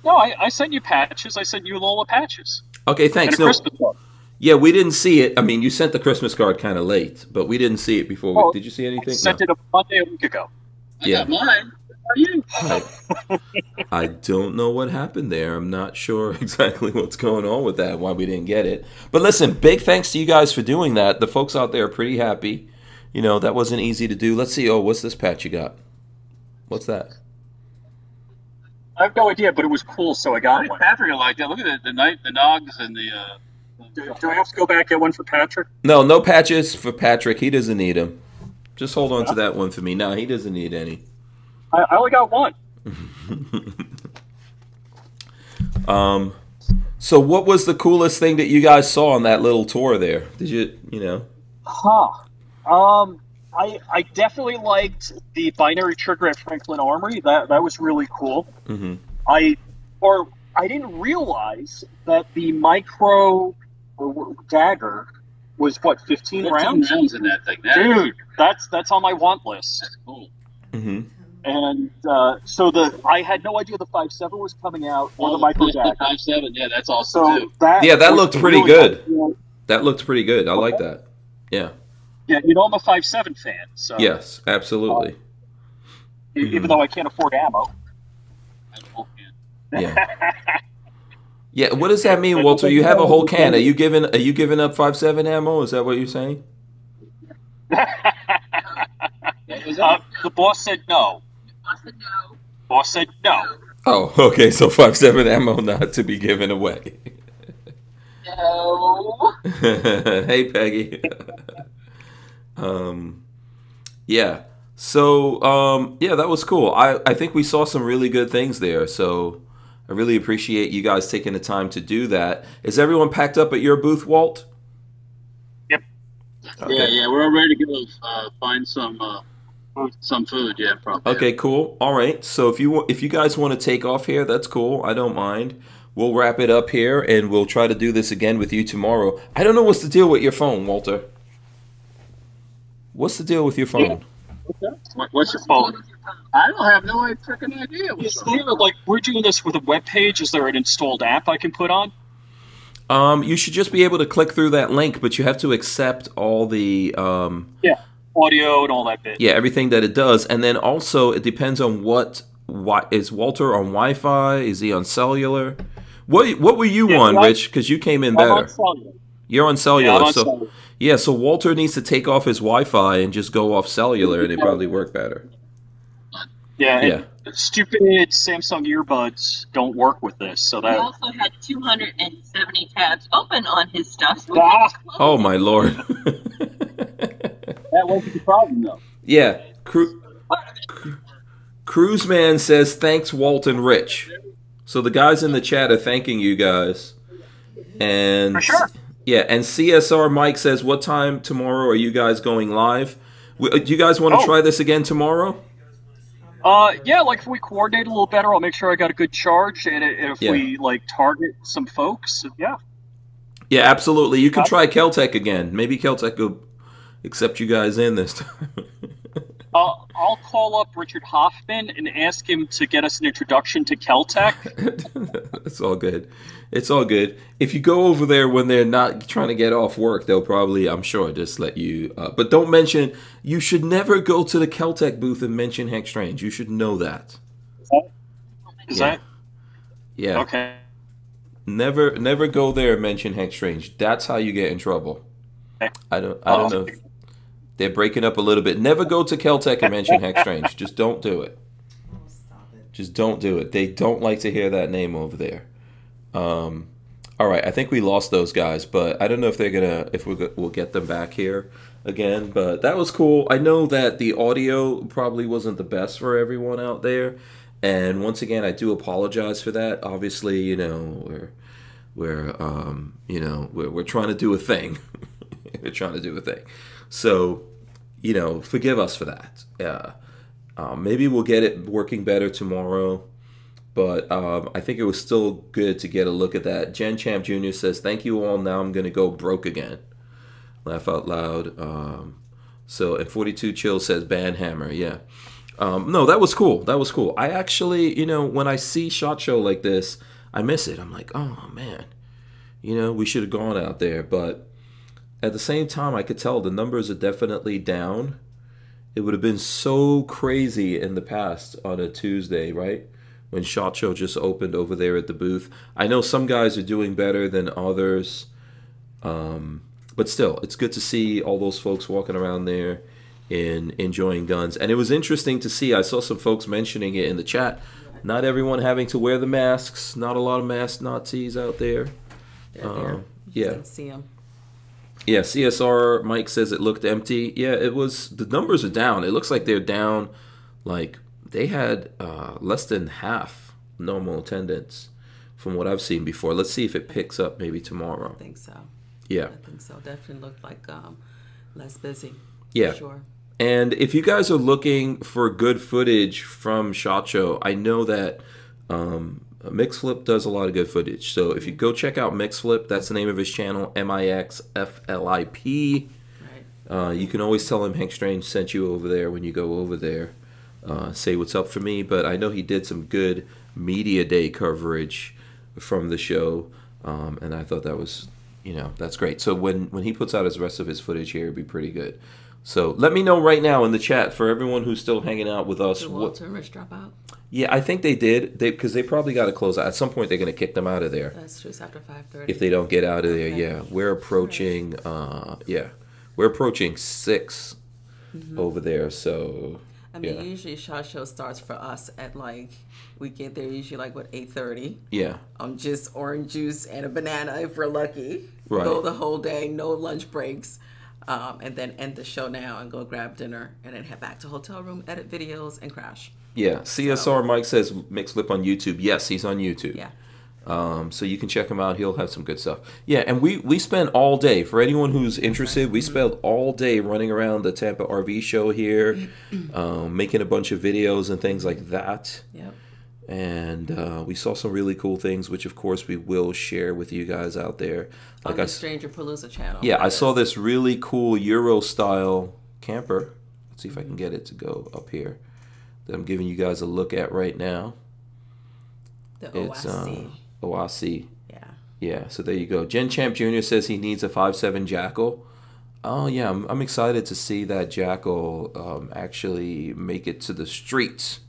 No, I sent you patches. I sent you Lola patches. Okay, thanks. And a Christmas card. Yeah, we didn't see it. I mean, you sent the Christmas card kind of late, but we didn't see it before. Oh, did you see anything? I sent it a Monday a week ago. I got mine. How are you? I don't know what happened there. I'm not sure exactly what's going on with that, why we didn't get it. But listen, big thanks to you guys for doing that. The folks out there are pretty happy. You know, that wasn't easy to do. Let's see. Oh, what's this patch you got? What's that? I have no idea, but it was cool, so I got one. Patrick like that. Look at the Nogs and the. Do I have to go back and get one for Patrick? No patches for Patrick. He doesn't need them. Just hold on to that one for me. No, he doesn't need any. I only got one. So what was the coolest thing that you guys saw on that little tour there? Did you know? I definitely liked the binary trigger at Franklin Armory. That was really cool. Mm-hmm. I didn't realize that the micro Dagger was 15 rounds in that thing. Dude, that's on my want list. That's cool. Mm-hmm. And so I had no idea the 5.7 was coming out or the micro Dagger. 5.7, yeah, that's awesome too. That looked pretty good. That looked pretty good. I like that. Yeah. Yeah, you know I'm a 5.7 fan. So yes, absolutely. Even though I can't afford ammo. Yeah. Yeah. What does that mean, Walter? You have a whole can. Are you giving up 5.7 ammo? Is that what you're saying? The boss said no. Boss said no. Oh, okay. So 5.7 ammo not to be given away. No. Hey, Peggy. Yeah. So, yeah, that was cool. I think we saw some really good things there. So I really appreciate you guys taking the time to do that. Is everyone packed up at your booth, Walt? Yep. Okay. Yeah, we're ready to go find some food. Yeah, probably. Okay, cool. All right. So if you guys want to take off here, that's cool. I don't mind. We'll wrap it up here, and we'll try to do this again with you tomorrow. I don't know what's the deal with your phone, Walter. What's the deal with your phone? What's your phone? I don't have no freaking idea. Is there, like, we're doing this with a web page. Is there an installed app I can put on? You should just be able to click through that link, but you have to accept all the audio and all that bit. Yeah, everything that it does, and then also it depends on what is Walter on Wi-Fi? Is he on cellular? What were you on, Rich? Because you came in better. I'm on cellular. You're on cellular, Yeah, I'm on so cellular. yeah. So Walter needs to take off his Wi-Fi and just go off cellular, and it probably work better. Yeah, Yeah. Stupid Samsung earbuds don't work with this, so He that. also had 270 tabs open on his stuff. So Oh my lord. That wasn't the problem, though. Yeah. Cruise Man says thanks, Walt and Rich. So the guys in the chat are thanking you guys. And For sure. Yeah, and CSR Mike says, what time tomorrow are you guys going live? Do you guys want to try this again tomorrow? Yeah, like if we coordinate a little better, I'll make sure I got a good charge, and if we like target some folks, yeah. Yeah, absolutely. You can try Keltec again. Maybe Keltec will accept you guys in this time. I'll call up Richard Hoffman and ask him to get us an introduction to Keltec. It's all good. It's all good. If you go over there when they're not trying to get off work, they'll probably, I'm sure, just let you. But don't mention. You should never go to the Keltec booth and mention Hank Strange. You should know that. Is that? Yeah. Okay. Never go there and mention Hank Strange. That's how you get in trouble. I don't know. They're breaking up a little bit. Never go to Keltec and mention Hank Strange. Just don't do it. Just don't do it. They don't like to hear that name over there. All right, I think we lost those guys, but I don't know if we'll get them back here again. But that was cool. I know that the audio probably wasn't the best for everyone out there, and once again, I do apologize for that. Obviously, we're trying to do a thing. We're trying to do a thing. So, forgive us for that. Yeah. Maybe we'll get it working better tomorrow. But I think it was still good to get a look at that. Jen Champ Jr. says, thank you all. Now I'm going to go broke again. Laugh out loud. And 42 Chill says, ban hammer. Yeah. No, that was cool. That was cool. I actually, when I see SHOT Show like this, I miss it. I'm like, oh, man. We should have gone out there. But at the same time, I could tell the numbers are definitely down. It would have been so crazy in the past on a Tuesday, right? When SHOT Show just opened over there at the booth. I know some guys are doing better than others. But still, it's good to see all those folks walking around there and enjoying guns. And it was interesting to see. I saw some folks mentioning it in the chat. Not everyone having to wear the masks. Not a lot of mask Nazis out there. They're Yeah. Didn't see them. Yeah, CSR Mike says it looked empty. Yeah, it was. The numbers are down. It looks like they're down. Like they had less than half normal attendance from what I've seen before. Let's see if it picks up maybe tomorrow. I think so. Yeah. I think so. Definitely looked like less busy. Yeah. For sure. And if you guys are looking for good footage from SHOT Show, I know that Mixflip does a lot of good footage. So if you go check out Mixflip, that's the name of his channel, MIXFLIP. Right. You can always tell him Hank Strange sent you over there when you go over there. Say what's up for me. But I know he did some good media day coverage from the show. And I thought that was, that's great. So when he puts out his rest of his footage here, it'd be pretty good. So let me know right now in the chat for everyone who's still hanging out with us. Did Walter and Rich drop out? Yeah, I think they did. Because they probably got to close out. At some point, they're going to kick them out of there. That's true. It's after 5:30. If they don't get out of there, yeah. We're approaching, we're approaching 6 over there. So, I mean, usually SHOT Show starts for us at we get there usually 8:30. Yeah. Just orange juice and a banana if we're lucky. Right. Go the whole day, no lunch breaks. And then end the show now and go grab dinner and then head back to hotel room, edit videos, and crash. Yeah, CSR Mike says Mixflip on YouTube. Yes, he's on YouTube. Yeah. So you can check him out. He'll have some good stuff. Yeah, and we spent all day. For anyone who's interested, we spent all day running around the Tampa RV show here, making a bunch of videos and things like that. Yep. And we saw some really cool things, which of course we will share with you guys out there. On the Stranger Palooza channel. Yeah, I saw this really cool Euro style camper. Let's see if I can get it to go up here. That I'm giving you guys a look at right now. The OIC. OIC. Yeah. Yeah, so there you go. Gen Champ Jr. says he needs a 5.7 Jackal. Oh yeah, I'm excited to see that Jackal actually make it to the streets.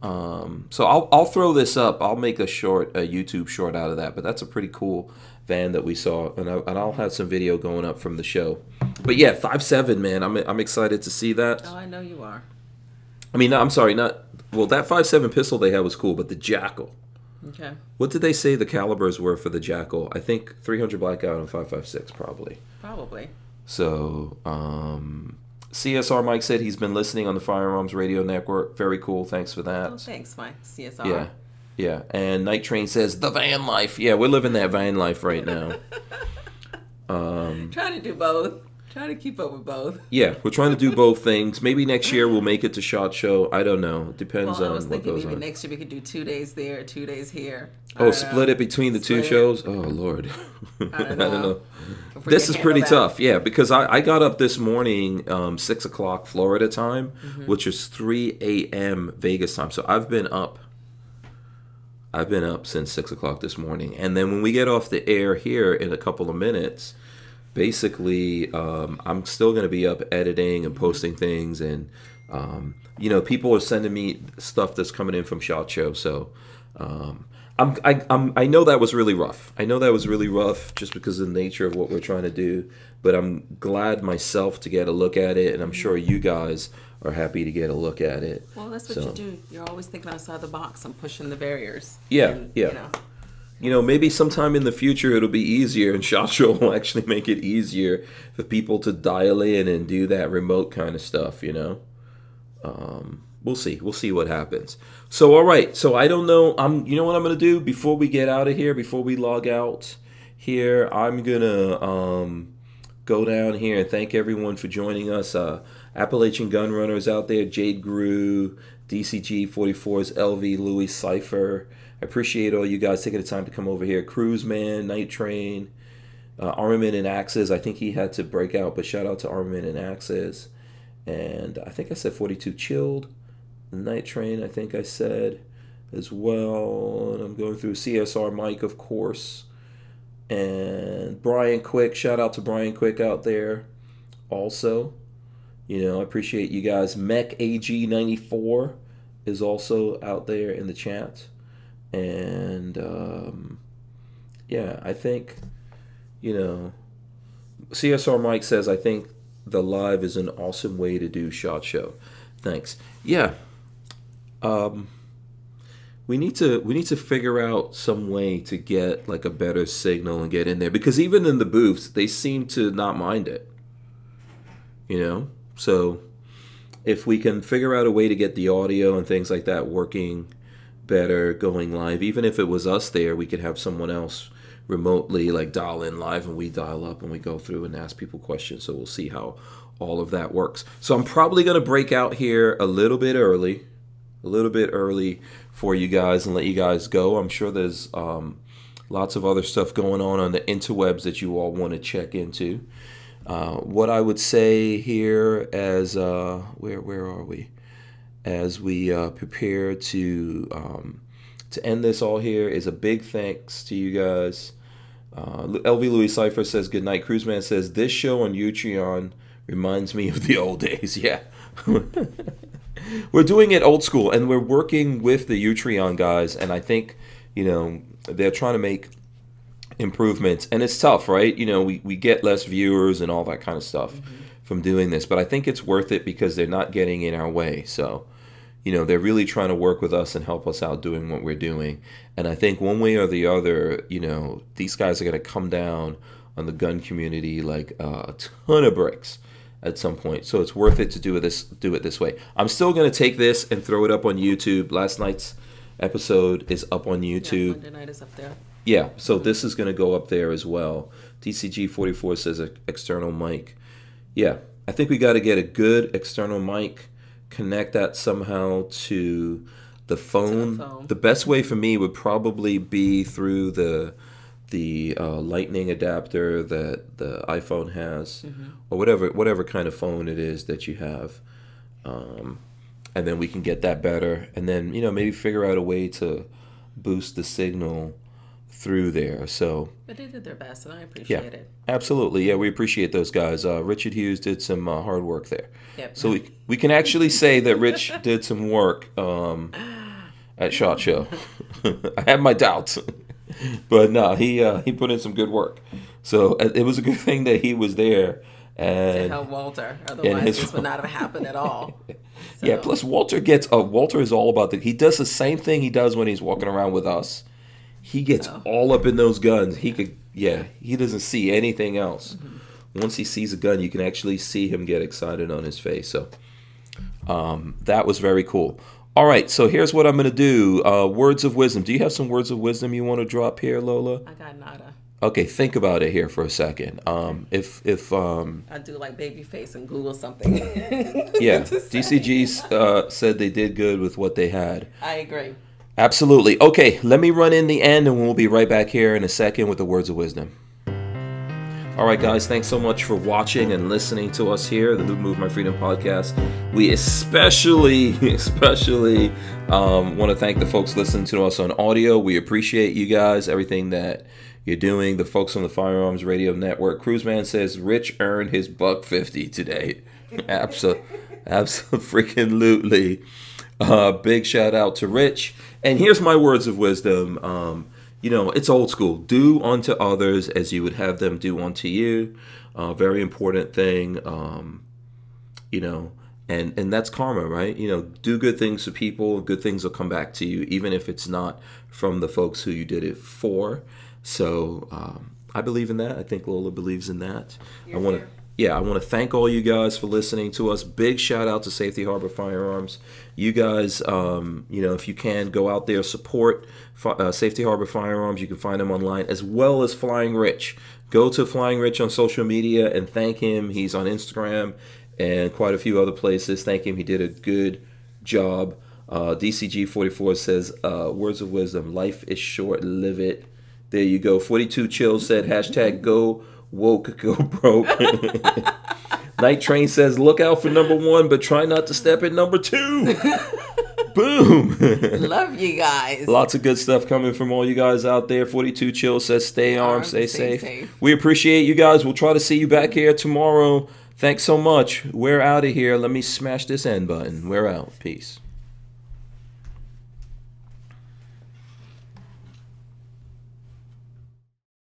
So I'll throw this up. I'll make a YouTube short out of that. But that's a pretty cool van that we saw, and I'll have some video going up from the show. But yeah, 5.7, man. I'm excited to see that. Oh, I know you are. I mean, no, I'm sorry, that 5.7 pistol they had was cool, but the Jackal. Okay. What did they say the calibers were for the Jackal? I think 300 blackout and 5.56 probably. Probably. So, CSR Mike said he's been listening on the Firearms Radio Network. Very cool. Thanks for that. Oh, thanks, Mike. CSR. Yeah. Yeah. And Night Train says, the van life. Yeah, we're living that van life right now. Trying to do both. Trying to keep up with both. Yeah, we're trying to do both things. Maybe next year we'll make it to SHOT Show. I don't know. It depends I was on what goes maybe on. next year we could do 2 days there, 2 days here. Oh, split it between the two shows? Oh, Lord. I don't know. This is pretty tough, yeah, because I got up this morning 6 o'clock Florida time, which is 3 a.m. Vegas time. So I've been up since 6 o'clock this morning. And then when we get off the air here in a couple of minutes, basically I'm still going to be up editing and posting things. And, you know, people are sending me stuff that's coming in from SHOT Show. So I know that was really rough. I know that was really rough just because of the nature of what we're trying to do. But I'm glad myself to get a look at it. And I'm sure you guys are happy to get a look at it. Well, that's what you do. You're always thinking outside the box and pushing the barriers. Yeah, and, yeah. You know, maybe sometime in the future it'll be easier, and SHOT Show will actually make it easier for people to dial in and do that remote kind of stuff, you know? We'll see. We'll see what happens. So, all right. So, I don't know. You know what I'm going to do before we get out of here, before we log out here? I'm going to go down here and thank everyone for joining us. Appalachian Gun Runners out there, Jade Grew, DCG 44s, LV, Louis Cypher. I appreciate all you guys taking the time to come over here. Cruiseman, Night Train, Armament and Axes. I think he had to break out, but shout out to Armament and Axes. And I think I said 42 Chilled. Night Train, I think I said as well. And I'm going through CSR Mike, of course. And Brian Quick. Shout out to Brian Quick out there also. You know, I appreciate you guys. Mech AG94 is also out there in the chat. And, yeah, I think, you know, CSR Mike says, I think the live is an awesome way to do SHOT Show. Thanks. Yeah. We need to figure out some way to get like a better signal and get in there, because even in the booths, they seem to not mind it. You know? So if we can figure out a way to get the audio and things like that working better going live, even if it was us there, we could have someone else remotely like dial in live and we dial up and we go through and ask people questions. So we'll see how all of that works. So I'm probably going to break out here a little bit early for you guys and let you guys go. I'm sure there's lots of other stuff going on the interwebs that you all want to check into. What I would say here as where are we? As we prepare to end this all here is a big thanks to you guys. LV Louis Cypher says, good night. Cruiseman says, this show on Utreon reminds me of the old days. Yeah. We're doing it old school, and we're working with the Utreon guys, and I think, you know, they're trying to make improvements. And it's tough, right? You know, we get less viewers and all that kind of stuff from doing this, but I think it's worth it because they're not getting in our way. So, you know, they're really trying to work with us and help us out doing what we're doing. And I think one way or the other, you know, these guys are going to come down on the gun community like a ton of bricks at some point. So it's worth it to do it this way. I'm still going to take this and throw it up on YouTube. Last night's episode is up on YouTube. Yeah, Monday night is up there. Yeah, so this is going to go up there as well. DCG44 says external mic. Yeah, I think we got to get a good external mic, connect that somehow to the phone. The best way for me would probably be through the lightning adapter that the iPhone has, or whatever kind of phone it is that you have, and then we can get that better, and then, you know, maybe figure out a way to boost the signal through there. So but they did their best, and I appreciate it. Absolutely. Yeah, we appreciate those guys. Richard Hughes did some hard work there. Yep. So we can actually say that Rich did some work at SHOT Show. I have my doubts, but no, he put in some good work. So it was a good thing that he was there. And to help Walter, otherwise this would not have happened at all. So. Yeah, plus Walter is all about he does the same thing he does when he's walking around with us. He gets all up in those guns. He doesn't see anything else. Mm-hmm. Once he sees a gun, you can actually see him get excited on his face. So that was very cool. All right, so here's what I'm going to do. Words of wisdom. Do you have some words of wisdom you want to drop here, Lola? I got nada. Okay, think about it here for a second. If I do like Babyface and Google something. Yeah, DCG said they did good with what they had. I agree. Absolutely. Okay, let me run in the end, and we'll be right back here in a second with the words of wisdom. All right, guys, thanks so much for watching and listening to us here, the Who Moved My Freedom podcast. We especially want to thank the folks listening to us on audio. We appreciate you guys, everything that you're doing. The folks on the Firearms Radio Network. Cruiseman says Rich earned his $150 today. Absolutely. Big shout out to Rich. And here's my words of wisdom. It's old school. Do unto others as you would have them do unto you. Very important thing. And that's karma, right? Do good things to people. Good things will come back to you, even if it's not from the folks who you did it for. So I believe in that. I think Lola believes in that. I want to thank all you guys for listening to us. Big shout out to Safety Harbor Firearms. You guys, if you can, go out there, support Safety Harbor Firearms. You can find them online, as well as Flying Rich. Go to Flying Rich on social media and thank him. He's on Instagram and quite a few other places. Thank him. He did a good job. DCG44 says, words of wisdom, life is short, live it. There you go. 42 Chill said, hashtag go woke, go broke. Night Train says, look out for number 1, but try not to step in number 2. Boom. Love you guys. Lots of good stuff coming from all you guys out there. 42 Chill says, stay armed, stay safe. We appreciate you guys. We'll try to see you back here tomorrow. Thanks so much. We're out of here. Let me smash this end button. We're out. Peace.